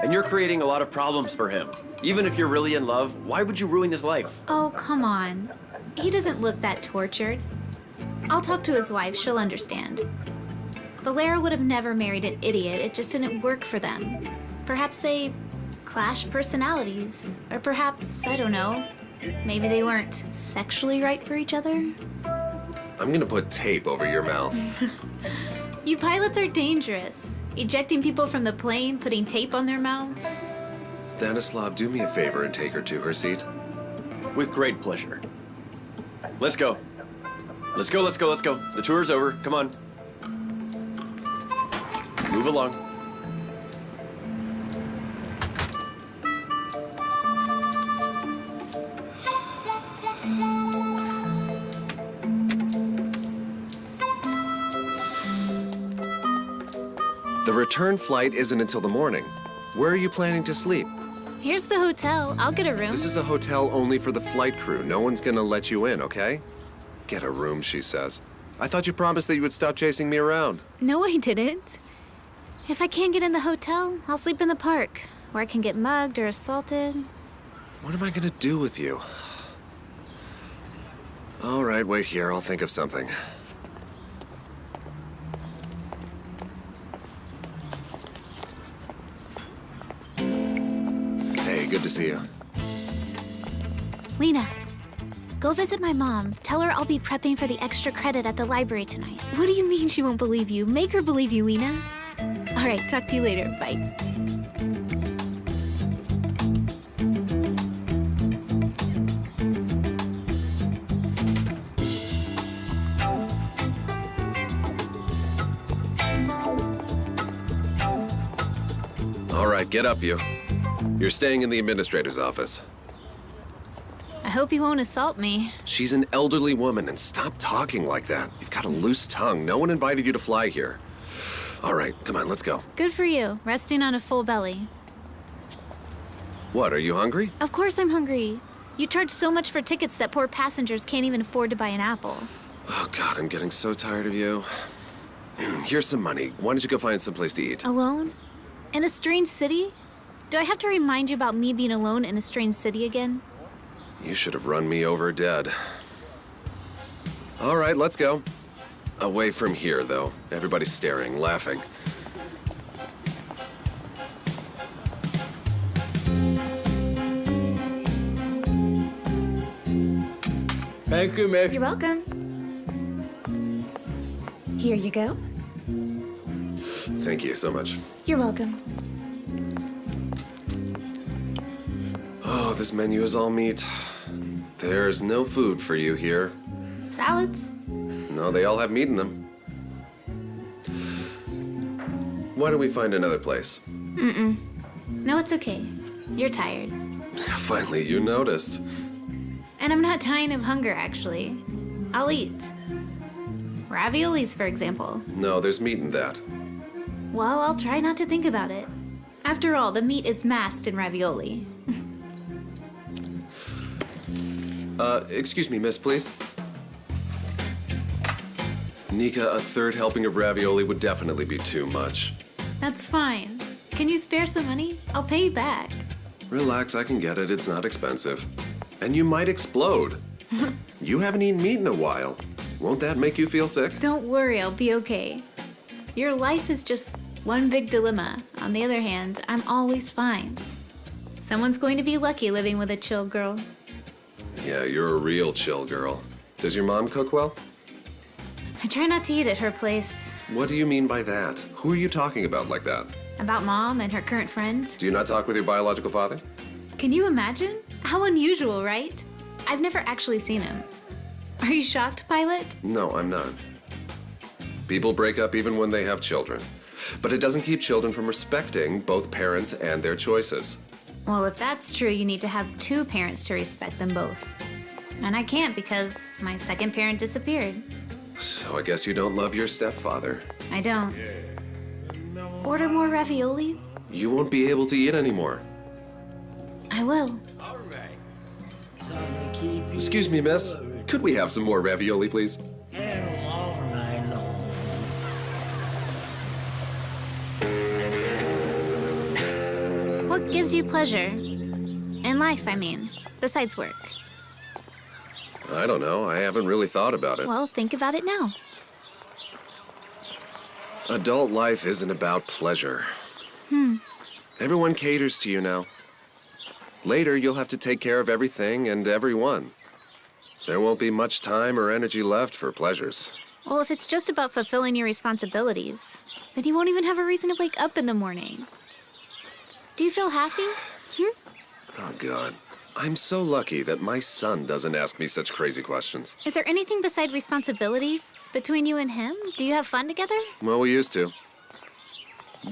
and you're creating a lot of problems for him. Even if you're really in love, why would you ruin his life? Oh, come on. He doesn't look that tortured. I'll talk to his wife. She'll understand. Valera would have never married an idiot. It just didn't work for them. Perhaps they clashed personalities. Or perhaps, I don't know, maybe they weren't sexually right for each other. I'm gonna put tape over your mouth. You pilots are dangerous. Ejecting people from the plane, putting tape on their mouths. Stanislav, do me a favor and take her to her seat. With great pleasure. Let's go. Let's go, let's go, let's go. The tour's over. Come on. Move along. The return flight isn't until the morning. Where are you planning to sleep? Here's the hotel. I'll get a room. This is a hotel only for the flight crew. No one's gonna let you in, okay? Get a room, she says. I thought you promised that you would stop chasing me around. No, I didn't. If I can't get in the hotel, I'll sleep in the park, where I can get mugged or assaulted. What am I gonna do with you? All right, wait here. I'll think of something. Hey, good to see you. Lena, go visit my mom. Tell her I'll be prepping for the extra credit at the library tonight. What do you mean she won't believe you? Make her believe you, Lena. All right, talk to you later. Bye. All right, get up, you. You're staying in the administrator's office. I hope you won't assault me. She's an elderly woman, and stop talking like that. You've got a loose tongue. No one invited you to fly here. All right, come on, let's go. Good for you, resting on a full belly. What, are you hungry? Of course I'm hungry. You charge so much for tickets that poor passengers can't even afford to buy an apple. Oh, God, I'm getting so tired of you. Here's some money. Why don't you go find some place to eat? Alone? In a strange city? Do I have to remind you about me being alone in a strange city again? You should have run me over dead. All right, let's go. Away from here, though. Everybody's staring, laughing. Thank you, miss. You're welcome. Here you go. Thank you so much. You're welcome. Oh, this menu is all meat. There's no food for you here. Salads? No, they all have meat in them. Why don't we find another place? Mm-mm. No, it's okay. You're tired. Finally, you noticed. And I'm not dying of hunger, actually. I'll eat. Raviolis, for example. No, there's meat in that. Well, I'll try not to think about it. After all, the meat is masked in ravioli. Excuse me, miss, please. Nika, a third helping of ravioli would definitely be too much. That's fine. Can you spare some money? I'll pay you back. Relax, I can get it. It's not expensive. And you might explode. You haven't eaten meat in a while. Won't that make you feel sick? Don't worry, I'll be okay. Your life is just one big dilemma. On the other hand, I'm always fine. Someone's going to be lucky living with a chill girl. Yeah, you're a real chill girl. Does your mom cook well? I try not to eat at her place. What do you mean by that? Who are you talking about like that? About Mom and her current friend. Do you not talk with your biological father? Can you imagine? How unusual, right? I've never actually seen him. Are you shocked, Pilot? No, I'm not. People break up even when they have children. But it doesn't keep children from respecting both parents and their choices. Well, if that's true, you need to have two parents to respect them both. And I can't because my second parent disappeared. So I guess you don't love your stepfather. I don't. Order more ravioli? You won't be able to eat anymore. I will. Excuse me, miss. Could we have some more ravioli, please? What gives you pleasure? In life, I mean, besides work. I don't know. I haven't really thought about it. Well, think about it now. Adult life isn't about pleasure. Everyone caters to you now. Later, you'll have to take care of everything and everyone. There won't be much time or energy left for pleasures. Well, if it's just about fulfilling your responsibilities, then you won't even have a reason to wake up in the morning. Do you feel happy? Oh, God. I'm so lucky that my son doesn't ask me such crazy questions. Is there anything beside responsibilities between you and him? Do you have fun together? Well, we used to.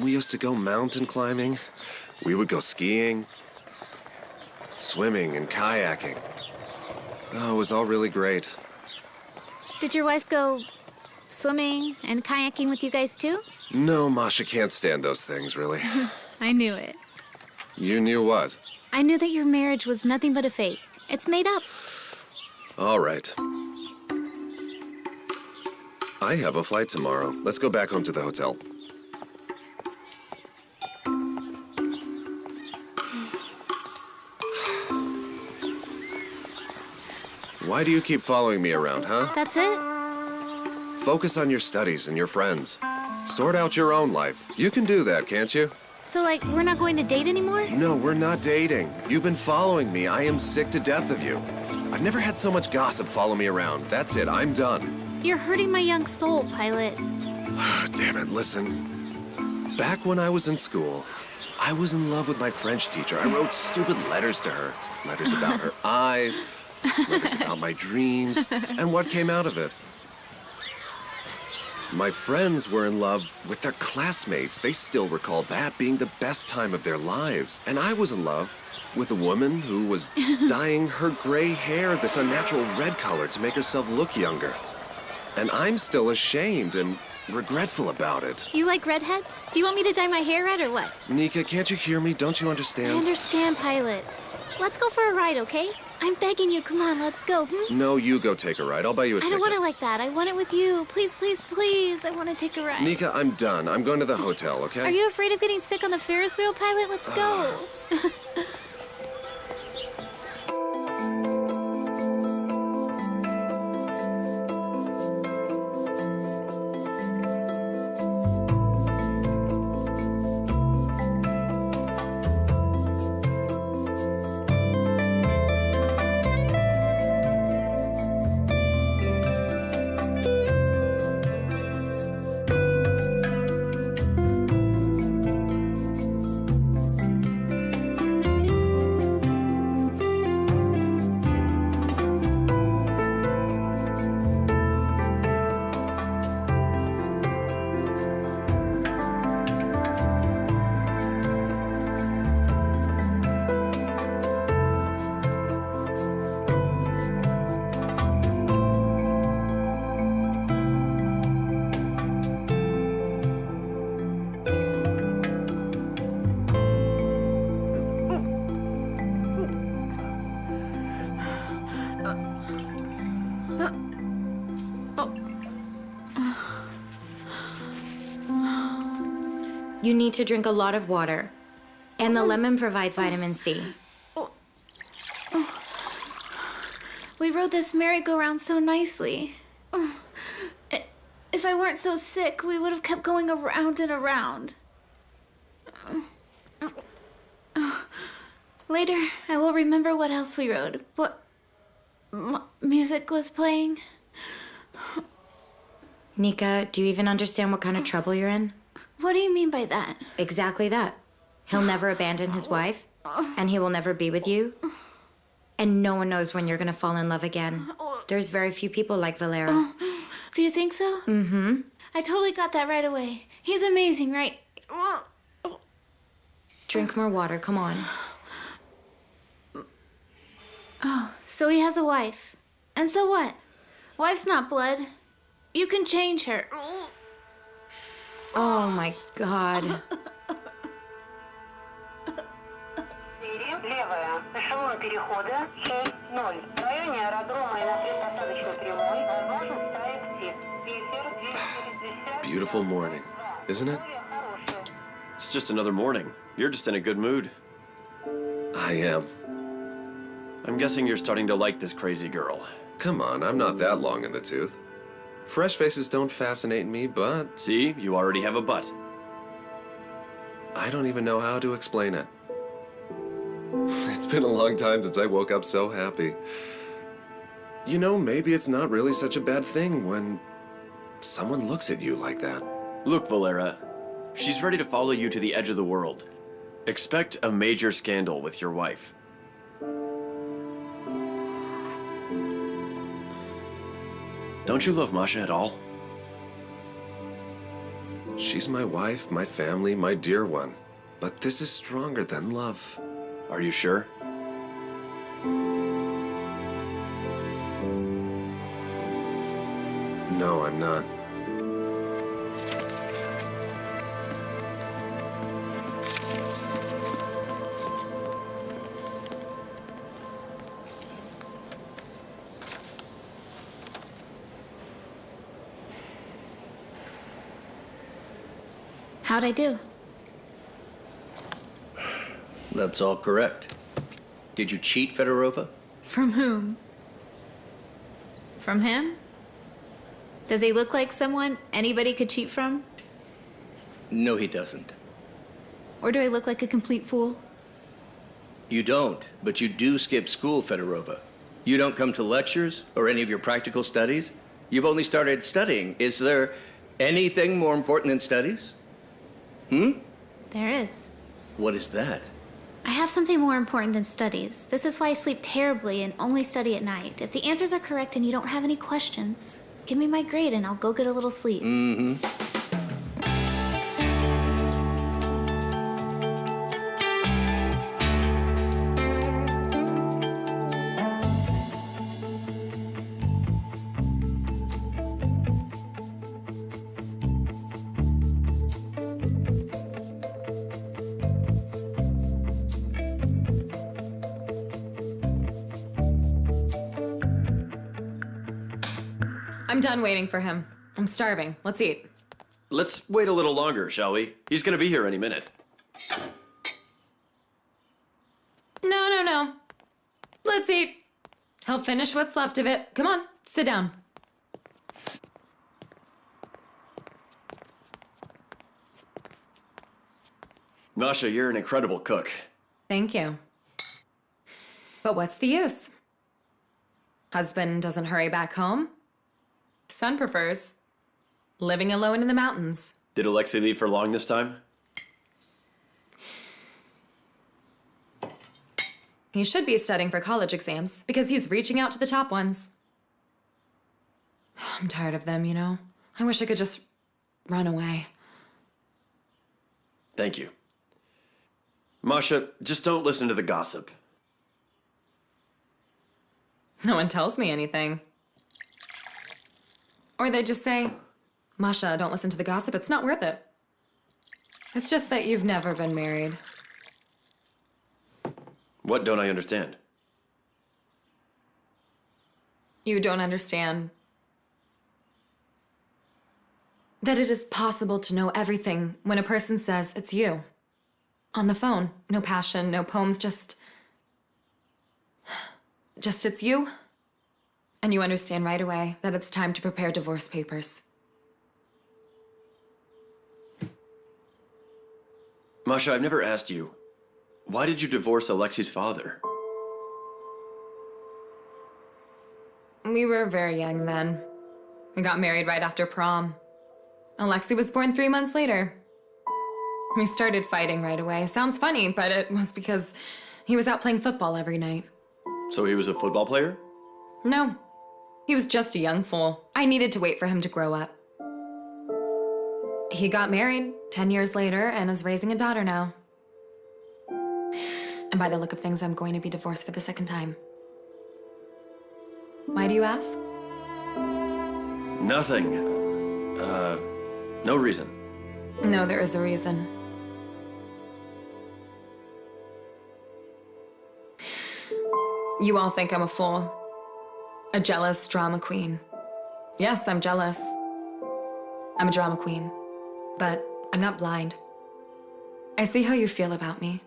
We used to go mountain climbing. We would go skiing, swimming and kayaking. Oh, it was all really great. Did your wife go swimming and kayaking with you guys too? No, Masha can't stand those things, really. I knew it. You knew what? I knew that your marriage was nothing but a fake. It's made up. All right. I have a flight tomorrow. Let's go back home to the hotel. Why do you keep following me around, huh? That's it? Focus on your studies and your friends. Sort out your own life. You can do that, can't you? So, like, we're not going to date anymore? No, we're not dating. You've been following me. I am sick to death of you. I've never had so much gossip follow me around. That's it. I'm done. You're hurting my young soul, Pilot. Damn it, listen. Back when I was in school, I was in love with my French teacher. I wrote stupid letters to her. Letters about her eyes, letters about my dreams, and what came out of it? My friends were in love with their classmates. They still recall that being the best time of their lives. And I was in love with a woman who was dyeing her gray hair this unnatural red color to make herself look younger. And I'm still ashamed and regretful about it. You like redheads? Do you want me to dye my hair red or what? Nika, can't you hear me? Don't you I understand? understand, Pilot. Let's go for a ride, okay? I'm begging you. Come on, let's go. No, you go take a ride. I'll buy you a I ticket. don't want it like that. I want it with you. Please, please, please. I want to take a ride. Nika, I'm done. I'm going to the hotel, okay? Are you afraid of getting sick on the Ferris wheel, Pilot? Let's go. You need to drink a lot of water. And the lemon provides vitamin C. We rode this merry-go-round so nicely. If I weren't so sick, we would have kept going around and around. Later, I will remember what else we rode. What music was playing. Nika, do you even understand what kind of trouble you're in? What do you mean by that? Exactly that. He'll never abandon his wife, and he will never be with you. And no one knows when you're gonna fall in love again. There's very few people like Valera. Do you think so? Mm-hmm. I totally got that right away. He's amazing, right? Drink more water, come on. Oh, so he has a wife. And so what? Wife's not blood. You can change her. Oh my God. Левая. Эшелон перехода 6-0. В районе аэродрома и на предпосадочной прямой возможен ставить тип. Ветер 250. Beautiful morning, isn't it? It's just another morning. You're just in a good mood. I am. I'm guessing you're starting to like this crazy girl. Come on, I'm not that long in the tooth. Fresh faces don't fascinate me, but... See, you already have a butt. I don't even know how to explain it. It's been a long time since I woke up so happy. You know, maybe it's not really such a bad thing when someone looks at you like that. Look, Valera, she's ready to follow you to the edge of the world. Expect a major scandal with your wife. Don't you love Masha at all? She's my wife, my family, my dear one. But this is stronger than love. Are you sure? No, I'm not. How'd I do? That's all correct. Did you cheat, Fedorova? From whom? From him? Does he look like someone anybody could cheat from? No, he doesn't. Or do I look like a complete fool? You don't, but you do skip school, Fedorova. You don't come to lectures or any of your practical studies. You've only started studying. Is there anything more important than studies? There is. What is that? I have something more important than studies. This is why I sleep terribly and only study at night. If the answers are correct and you don't have any questions, give me my grade and I'll go get a little sleep. I'm done waiting for him. I'm starving. Let's eat. Let's wait a little longer, shall we? He's gonna be here any minute. No. Let's eat. He'll finish what's left of it. Come on, sit down. Masha, you're an incredible cook. Thank you. But what's the use? Husband doesn't hurry back home. Son prefers living alone in the mountains. Did Alexei leave for long this time? He should be studying for college exams because he's reaching out to the top ones. I'm tired of them, you know. I wish I could just run away. Thank you. Masha, just don't listen to the gossip. No one tells me anything. Or they just say, Masha, don't listen to the gossip, it's not worth it. It's just that you've never been married. What don't I understand? You don't understand that it is possible to know everything when a person says it's you. On the phone, no passion, no poems, just it's you. And you understand right away that it's time to prepare divorce papers. Masha, I've never asked you, why did you divorce Alexei's father? We were very young then. We got married right after prom. Alexei was born 3 months later. We started fighting right away. Sounds funny, but it was because he was out playing football every night. So he was a football player? No, he was just a young fool. I needed to wait for him to grow up. He got married 10 years later and is raising a daughter now. And by the look of things, I'm going to be divorced for the second time. Why do you ask? Nothing. No reason. No, there is a reason. You all think I'm a fool. A jealous drama queen. Yes, I'm jealous. I'm a drama queen. But I'm not blind. I see how you feel about me.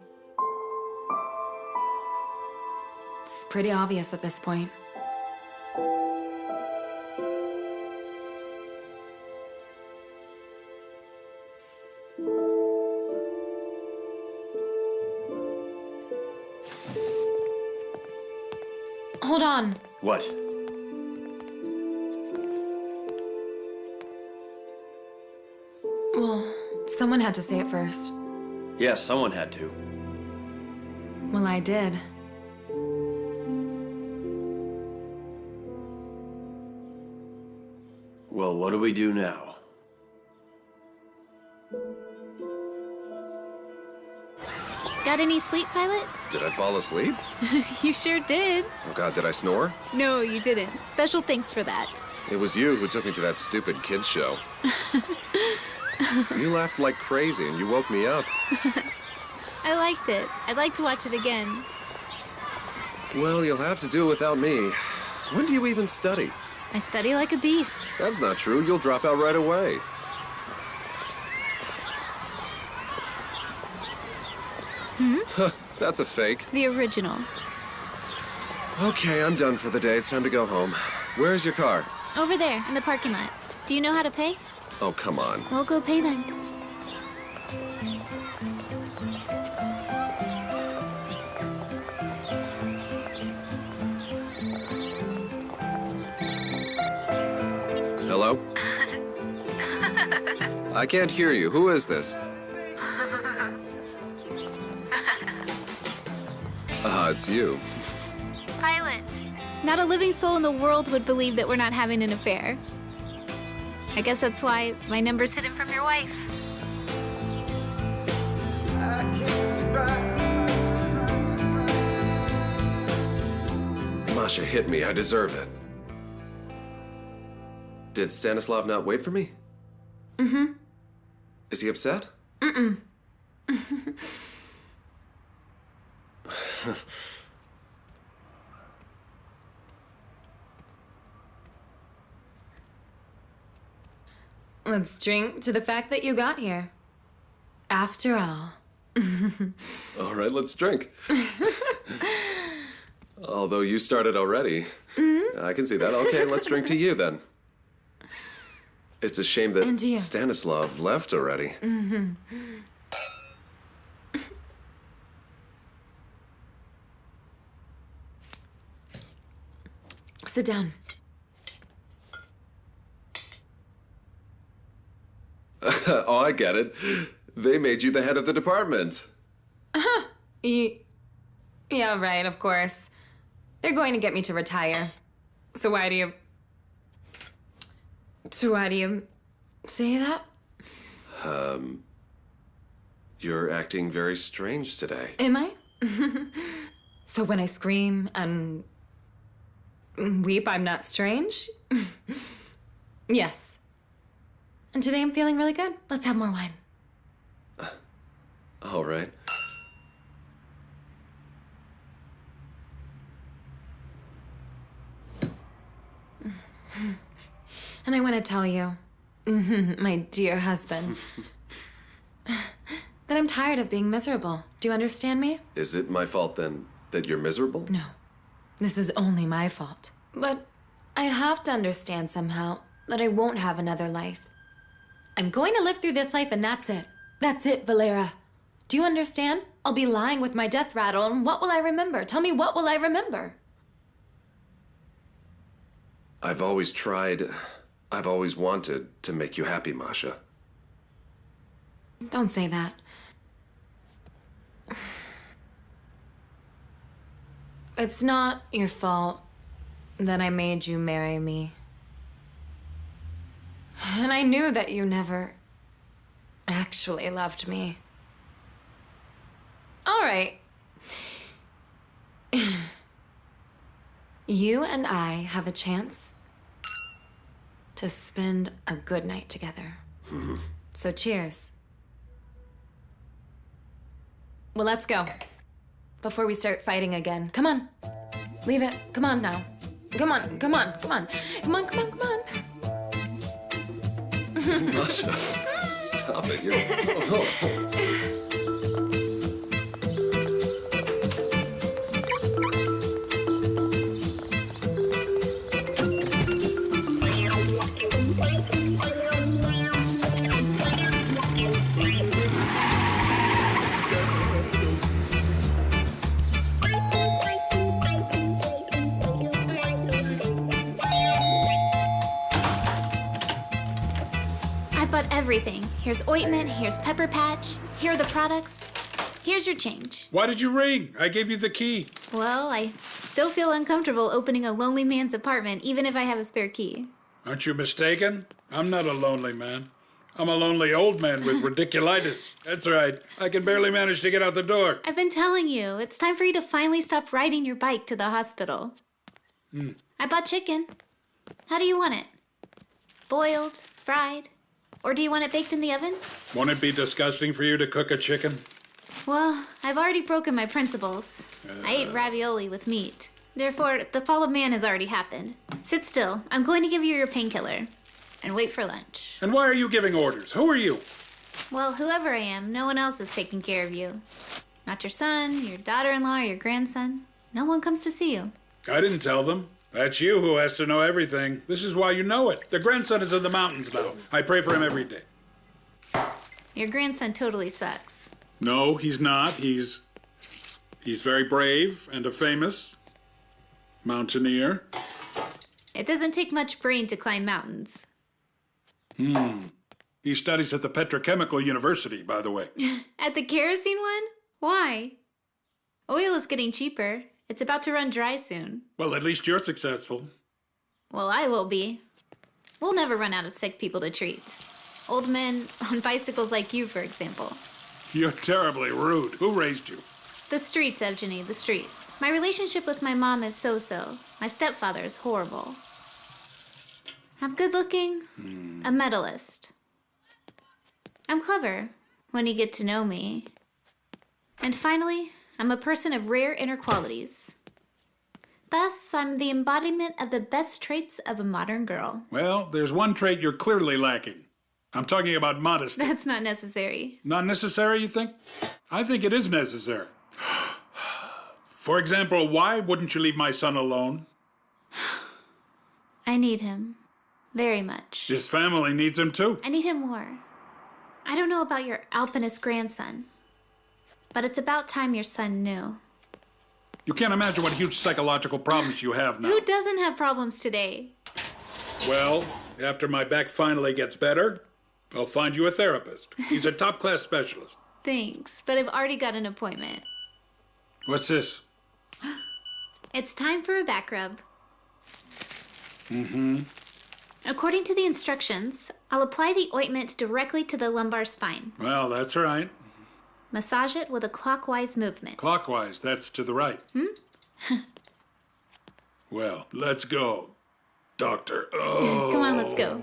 It's pretty obvious at this point. Hold on. What? Well, someone had to say it first. Yes, someone had to. Well, I did. Well, what do we do now? Got any sleep, Pilot? Did I fall asleep? You sure did. Oh God, did I snore? No, you didn't. Special thanks for that. It was you who took me to that stupid kids show. You laughed like crazy and you woke me up. I liked it. I'd like to watch it again. Well, you'll have to do it without me. When do you even study? I study like a beast. That's not true. You'll drop out right away. That's a fake. The original. Okay, I'm done for the day. It's time to go home. Where's your car? Over there, in the parking lot. Do you know how to pay? Oh, come on. We'll go pay then. Hello? I can't hear you. Who is this? It's you. Pilot. Not a living soul in the world would believe that we're not having an affair. I guess that's why my number's hidden from your wife. Masha hit me. I deserve it. Did Stanislav not wait for me? Mm-hmm. Is he upset? Mm-mm. Let's drink to the fact that you got here. After all. All right, let's drink. Although you started already. I can see that. Okay, let's drink to you then. It's a shame that And to you. Stanislav left already. Mm-hmm. Sit down. Oh, I get it. They made you the head of the department. Yeah, right, of course. They're going to get me to retire. So why do you say that? You're acting very strange today. Am I? So when I scream and weep, I'm not strange? Yes. And today I'm feeling really good. Let's have more wine. All right. And I want to tell you, my dear husband, that I'm tired of being miserable. Do you understand me? Is it my fault then that you're miserable? No. This is only my fault. But I have to understand somehow that I won't have another life. I'm going to live through this life and that's it. That's it, Valera. Do you understand? I'll be lying with my death rattle and what will I remember? Tell me, what will I remember? I've always wanted to make you happy, Masha. Don't say that. It's not your fault that I made you marry me. And I knew that you never actually loved me. All right. You and I have a chance to spend a good night together. So cheers. Well, let's go. Before we start fighting again. Come on. Leave it. Come on now. Come on, come on, come on. Come on, come on, come on. Masha, stop it. You're... Everything. Here's ointment, here's pepper patch, here are the products. Here's your change. Why did you ring? I gave you the key. Well, I still feel uncomfortable opening a lonely man's apartment, even if I have a spare key. Aren't you mistaken? I'm not a lonely man. I'm a lonely old man with radiculitis. That's right. I can barely manage to get out the door. I've been telling you, it's time for you to finally stop riding your bike to the hospital. I bought chicken. How do you want it? Boiled? Fried? Or do you want it baked in the oven? Won't it be disgusting for you to cook a chicken? Well, I've already broken my principles. I ate ravioli with meat. Therefore, the fall of man has already happened. Sit still. I'm going to give you your painkiller. And wait for lunch. And why are you giving orders? Who are you? Well, whoever I am, no one else is taking care of you. Not your son, your daughter-in-law, or your grandson. No one comes to see you. I didn't tell them. That's you who has to know everything. This is why you know it. The grandson is in the mountains now. I pray for him every day. Your grandson totally sucks. No, he's not. He's very brave and a famous mountaineer. It doesn't take much brain to climb mountains. He studies at the Petrochemical University, by the way. At the kerosene one? Why? Oil is getting cheaper. It's about to run dry soon. Well, at least you're successful. Well, I will be. We'll never run out of sick people to treat. Old men on bicycles like you, for example. You're terribly rude. Who raised you? The streets, Evgeny, the streets. My relationship with my mom is so-so. My stepfather is horrible. I'm good-looking, a medalist. I'm clever, when you get to know me. And finally, I'm a person of rare inner qualities. Thus, I'm the embodiment of the best traits of a modern girl. Well, there's one trait you're clearly lacking. I'm talking about modesty. That's not necessary. Not necessary, you think? I think it is necessary. For example, why wouldn't you leave my son alone? I need him. Very much. His family needs him too. I need him more. I don't know about your alpinist grandson, but it's about time your son knew. You can't imagine what huge psychological problems you have now. Who doesn't have problems today? Well, after my back finally gets better, I'll find you a therapist. He's a top-class specialist. Thanks, but I've already got an appointment. What's this? It's time for a back rub. Mm-hmm. According to the instructions, I'll apply the ointment directly to the lumbar spine. Well, that's right. Massage it with a clockwise movement. Clockwise, that's to the right. Well, let's go, doctor. Oh. Come on, let's go.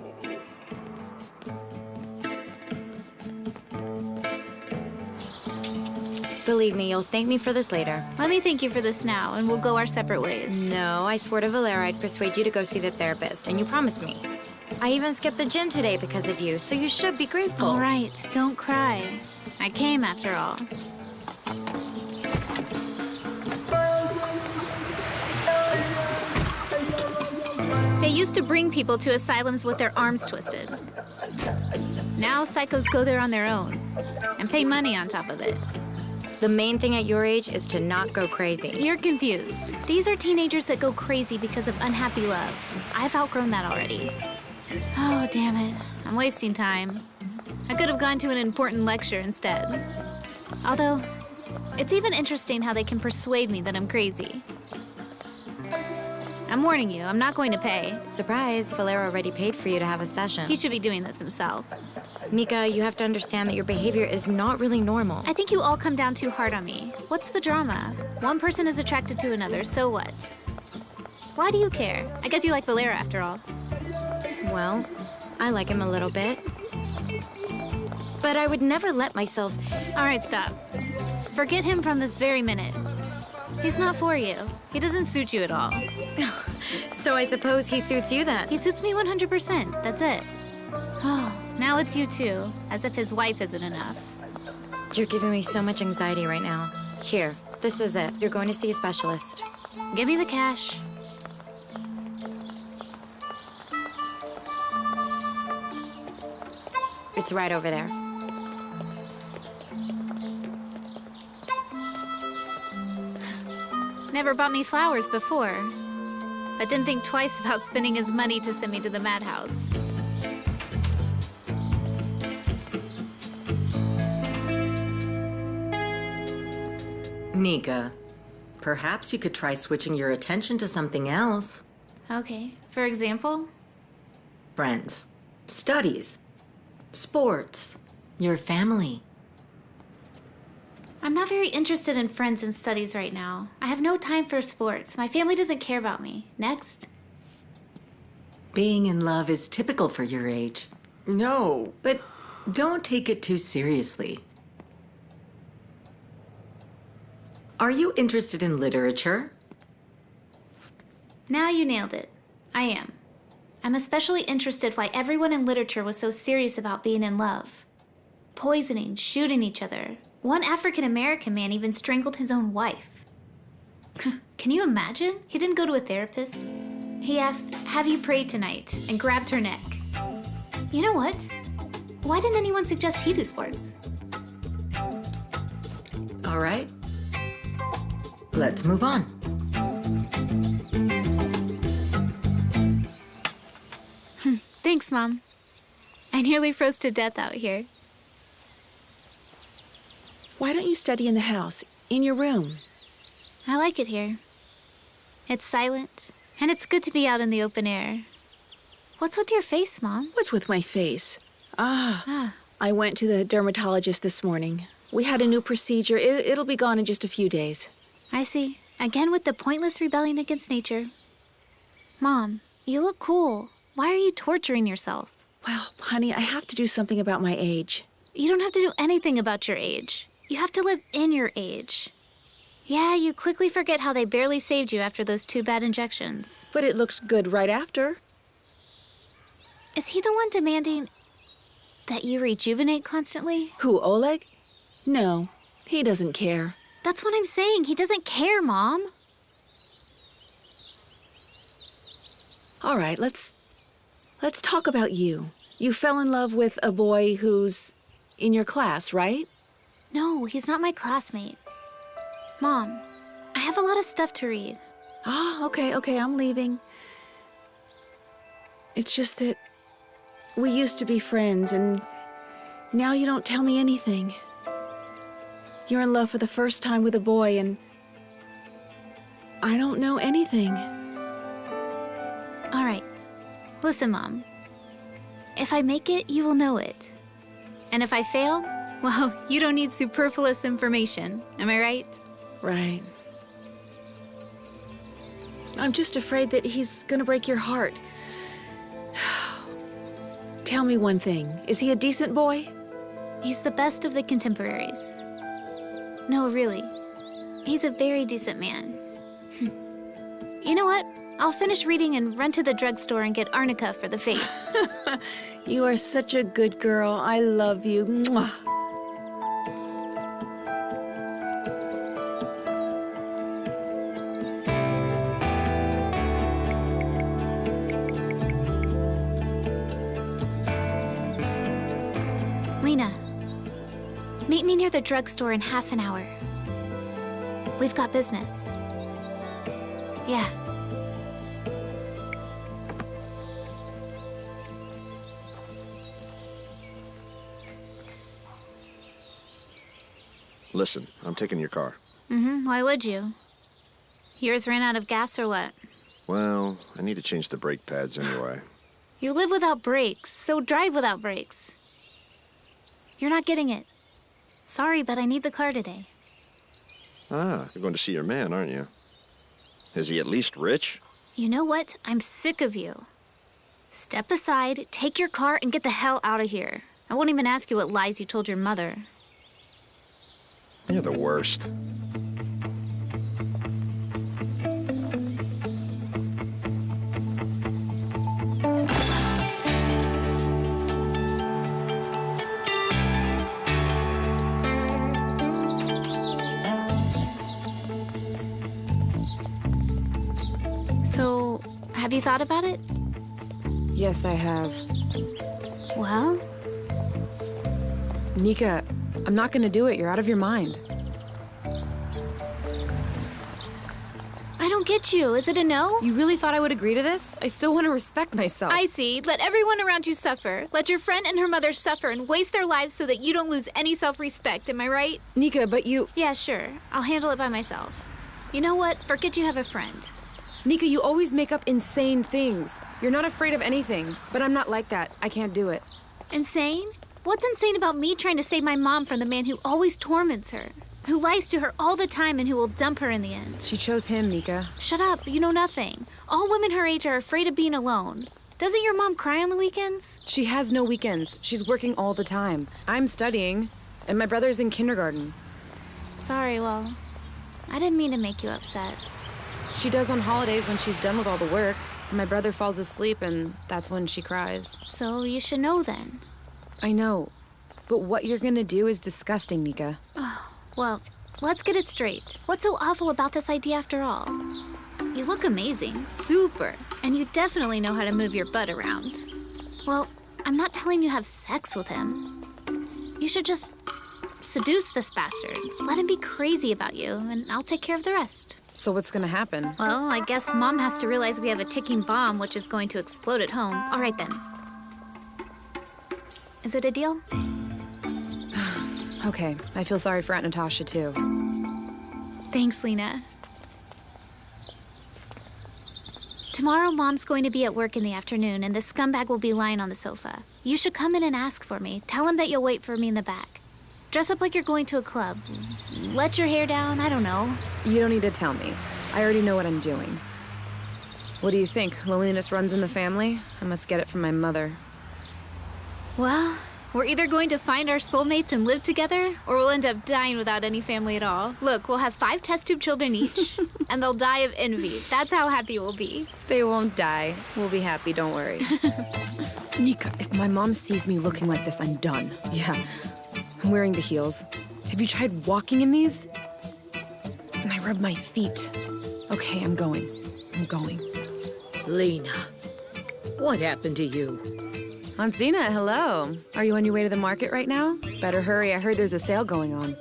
Believe me, you'll thank me for this later. Let me thank you for this now, and we'll go our separate ways. No, I swore to Valera I'd persuade you to go see the therapist, and you promised me. I even skipped the gym today because of you, so you should be grateful. All right, don't cry. I came after all. They used to bring people to asylums with their arms twisted. Now psychos go there on their own and pay money on top of it. The main thing at your age is to not go crazy. You're confused. These are teenagers that go crazy because of unhappy love. I've outgrown that already. Oh, damn it. I'm wasting time. I could have gone to an important lecture instead. Although, it's even interesting how they can persuade me that I'm crazy. I'm warning you, I'm not going to pay. Surprise, Valera already paid for you to have a session. He should be doing this himself. Nika, you have to understand that your behavior is not really normal. I think you all come down too hard on me. What's the drama? One person is attracted to another, so what? Why do you care? I guess you like Valera after all. Well, I like him a little bit. But I would never let myself... All right, stop. Forget him from this very minute. He's not for you. He doesn't suit you at all. So I suppose he suits you then? He suits me 100%. That's it. Oh, now it's you too. As if his wife isn't enough. You're giving me so much anxiety right now. Here, this is it. You're going to see a specialist. Give me the cash. It's right over there. Never bought me flowers before, but didn't think twice about spending his money to send me to the madhouse. Nika, perhaps you could try switching your attention to something else. Okay, for example? Friends, studies, sports, your family. I'm not very interested in friends and studies right now. I have no time for sports. My family doesn't care about me. Next. Being in love is typical for your age. No, but don't take it too seriously. Are you interested in literature? Now you nailed it. I am. I'm especially interested why everyone in literature was so serious about being in love. Poisoning, shooting each other. One African American man even strangled his own wife. Can you imagine? He didn't go to a therapist. He asked, "Have you prayed tonight?" and grabbed her neck. You know what? Why didn't anyone suggest he do sports? All right. Let's move on. Thanks, Mom. I nearly froze to death out here. Why don't you study in the house, in your room? I like it here. It's silent, and it's good to be out in the open air. What's with your face, Mom? What's with my face? I went to the dermatologist this morning. We had a new procedure. It'll be gone in just a few days. I see. Again with the pointless rebellion against nature. Mom, you look cool. Why are you torturing yourself? Well, honey, I have to do something about my age. You don't have to do anything about your age. You have to live in your age. Yeah, you quickly forget how they barely saved you after those 2 bad injections. But it looks good right after. Is he the one demanding that you rejuvenate constantly? Who, Oleg? No, he doesn't care. That's what I'm saying. He doesn't care, Mom. All right, let's talk about you. You fell in love with a boy who's in your class, right? No, he's not my classmate. Mom, I have a lot of stuff to read. Okay, I'm leaving. It's just that we used to be friends, and now you don't tell me anything. You're in love for the first time with a boy, and I don't know anything. All right. Listen, Mom. If I make it, you will know it. And if I fail, well, you don't need superfluous information. Am I right? Right. I'm just afraid that he's gonna break your heart. Tell me one thing. Is he a decent boy? He's the best of the contemporaries. No, really. He's a very decent man. You know what? I'll finish reading and run to the drugstore and get arnica for the face. You are such a good girl. I love you. Mwah. Lena, meet me near the drugstore in half an hour. We've got business. Yeah. Listen, I'm taking your car. Why would you? Yours ran out of gas or what? Well, I need to change the brake pads anyway. You live without brakes, so drive without brakes. You're not getting it. Sorry, but I need the car today. Ah, you're going to see your man, aren't you? Is he at least rich? You know what? I'm sick of you. Step aside, take your car, and get the hell out of here. I won't even ask you what lies you told your mother. You're the worst. So, have you thought about it? Yes, I have. Well? Nika, I'm not gonna do it. You're out of your mind. I don't get you. Is it a no? You really thought I would agree to this? I still want to respect myself. I see. Let everyone around you suffer. Let your friend and her mother suffer and waste their lives so that you don't lose any self-respect. Am I right? Nika, but you... Yeah, sure. I'll handle it by myself. You know what? Forget you have a friend. Nika, you always make up insane things. You're not afraid of anything, but I'm not like that. I can't do it. Insane? What's insane about me trying to save my mom from the man who always torments her? Who lies to her all the time and who will dump her in the end? She chose him, Nika. Shut up. You know nothing. All women her age are afraid of being alone. Doesn't your mom cry on the weekends? She has no weekends. She's working all the time. I'm studying, and my brother's in kindergarten. Sorry, well, I didn't mean to make you upset. She does on holidays when she's done with all the work. My brother falls asleep, and that's when she cries. So you should know then. I know, but what you're gonna do is disgusting, Nika. Oh, Well, let's get it straight. What's so awful about this idea after all? You look amazing. Super. And you definitely know how to move your butt around. Well, I'm not telling you to have sex with him. You should just seduce this bastard. Let him be crazy about you, and I'll take care of the rest. So what's gonna happen? Well, I guess Mom has to realize we have a ticking bomb which is going to explode at home. All right then. Is it a deal? Okay, I feel sorry for Aunt Natasha too. Thanks, Lena. Tomorrow, Mom's going to be at work in the afternoon, and the scumbag will be lying on the sofa. You should come in and ask for me. Tell him that you'll wait for me in the back. Dress up like you're going to a club. Let your hair down, I don't know. You don't need to tell me. I already know what I'm doing. What do you think? Loneliness runs in the family? I must get it from my mother. Well, we're either going to find our soulmates and live together, or we'll end up dying without any family at all. Look, we'll have 5 test tube children each, and they'll die of envy. That's how happy we'll be. They won't die. We'll be happy, don't worry. Nika, if my mom sees me looking like this, I'm done. Yeah, I'm wearing the heels. Have you tried walking in these? And I rub my feet. Okay, I'm going. Lena, what happened to you? Aunt Zena, hello. Are you on your way to the market right now? Better hurry, I heard there's a sale going on.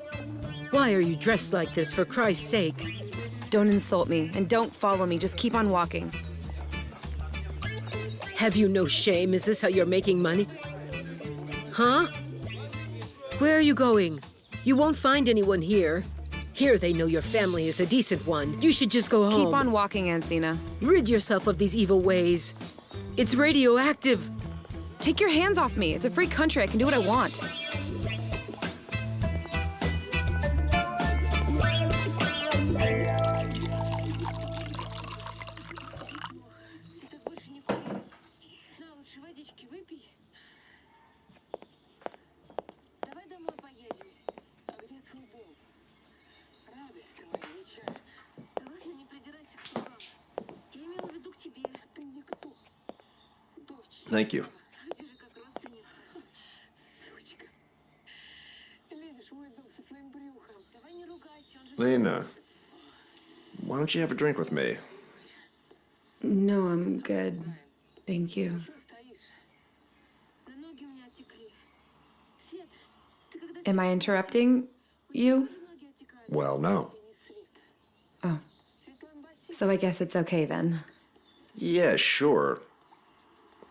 Why are you dressed like this, for Christ's sake? Don't insult me, and don't follow me. Just keep on walking. Have you no shame? Is this how you're making money? Huh? Where are you going? You won't find anyone here. Here they know your family is a decent one. You should just go home. Keep on walking, Aunt Zena. Rid yourself of these evil ways. It's radioactive. Take your hands off me. It's a free country. I can do what I want. Thank you. Lena, why don't you have a drink with me? No, I'm good. Thank you. Am I interrupting you? Well, no. Oh. So I guess it's okay then. Yeah, sure.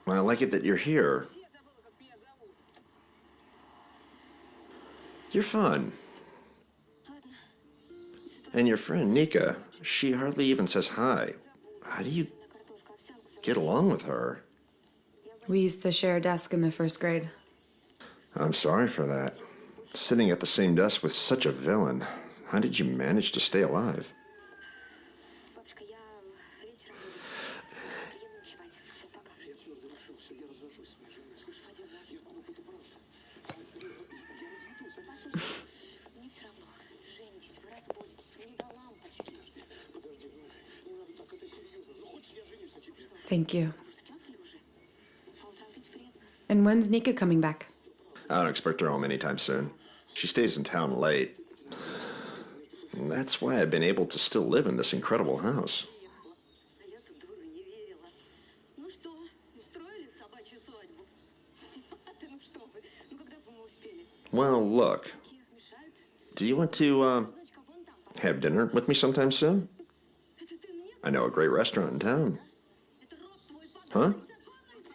I like it that you're here. You're fun. And your friend, Nika, she hardly even says hi. How do you get along with her? We used to share a desk in the first grade. I'm sorry for that. Sitting at the same desk with such a villain. How did you manage to stay alive? Thank you. And when's Nika coming back? I don't expect her home anytime soon. She stays in town late. And that's why I've been able to still live in this incredible house. Well, look. Do you want to, have dinner with me sometime soon? I know a great restaurant in town. Huh?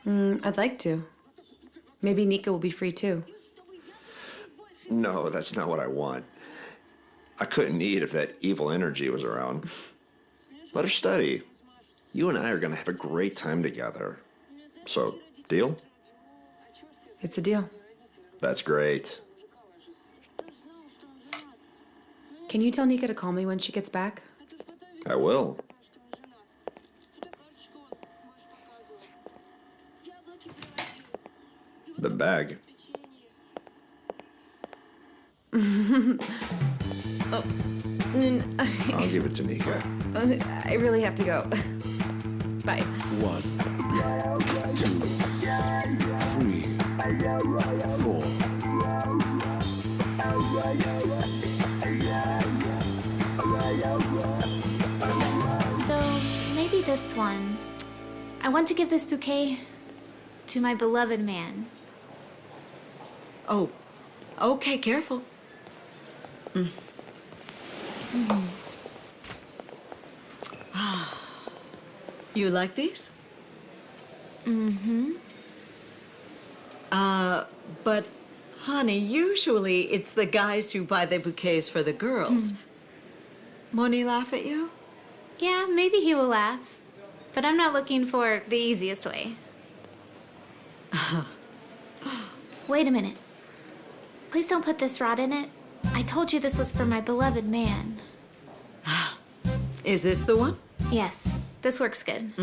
I'd like to. Maybe Nika will be free too. No, that's not what I want. I couldn't eat if that evil energy was around. Let her study. You and I are going to have a great time together. So, deal? It's a deal. That's great. Can you tell Nika to call me when she gets back? I will. The bag. Oh. I'll give it to Nika. I really have to go. Bye. 1, 2, 3, 4. this one. I want to give this bouquet to my beloved man. Oh, okay, careful. You like these? Mm-hmm. But honey, usually it's the guys who buy the bouquets for the girls. Won't he laugh at you? Yeah, maybe he will laugh. But I'm not looking for the easiest way. Wait a minute. Please don't put this rod in it. I told you this was for my beloved man. Is this the one? Yes, this works good.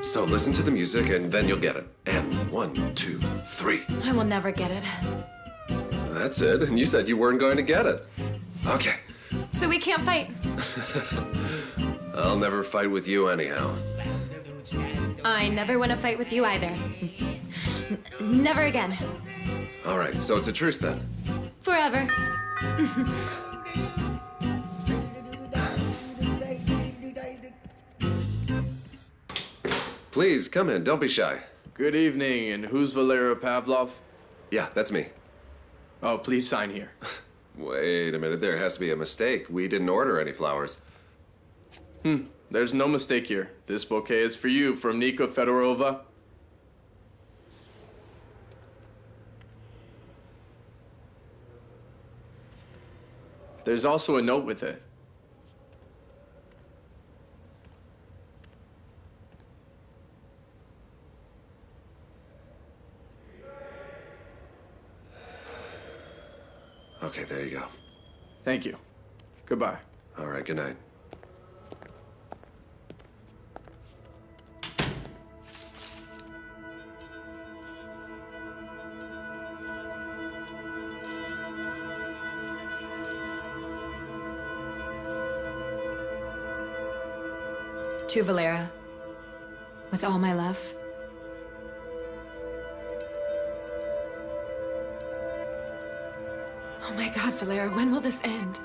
So listen to the music and then you'll get it. And 1, 2, 3. I will never get it. That's it. And you said you weren't going to get it. Okay. So we can't fight. I'll never fight with you anyhow. I never want to fight with you either. Never again. All right, so it's a truce then. Forever. Please, come in. Don't be shy. Good evening, and who's Valera Pavlov? Yeah, that's me. Oh, please sign here. Wait a minute. There has to be a mistake. We didn't order any flowers. There's no mistake here. This bouquet is for you from Nika Fedorova. There's also a note with it. Okay, there you go. Thank you. Goodbye. All right, good night. To Valera, with all my love. Oh my God, Valera, when will this end?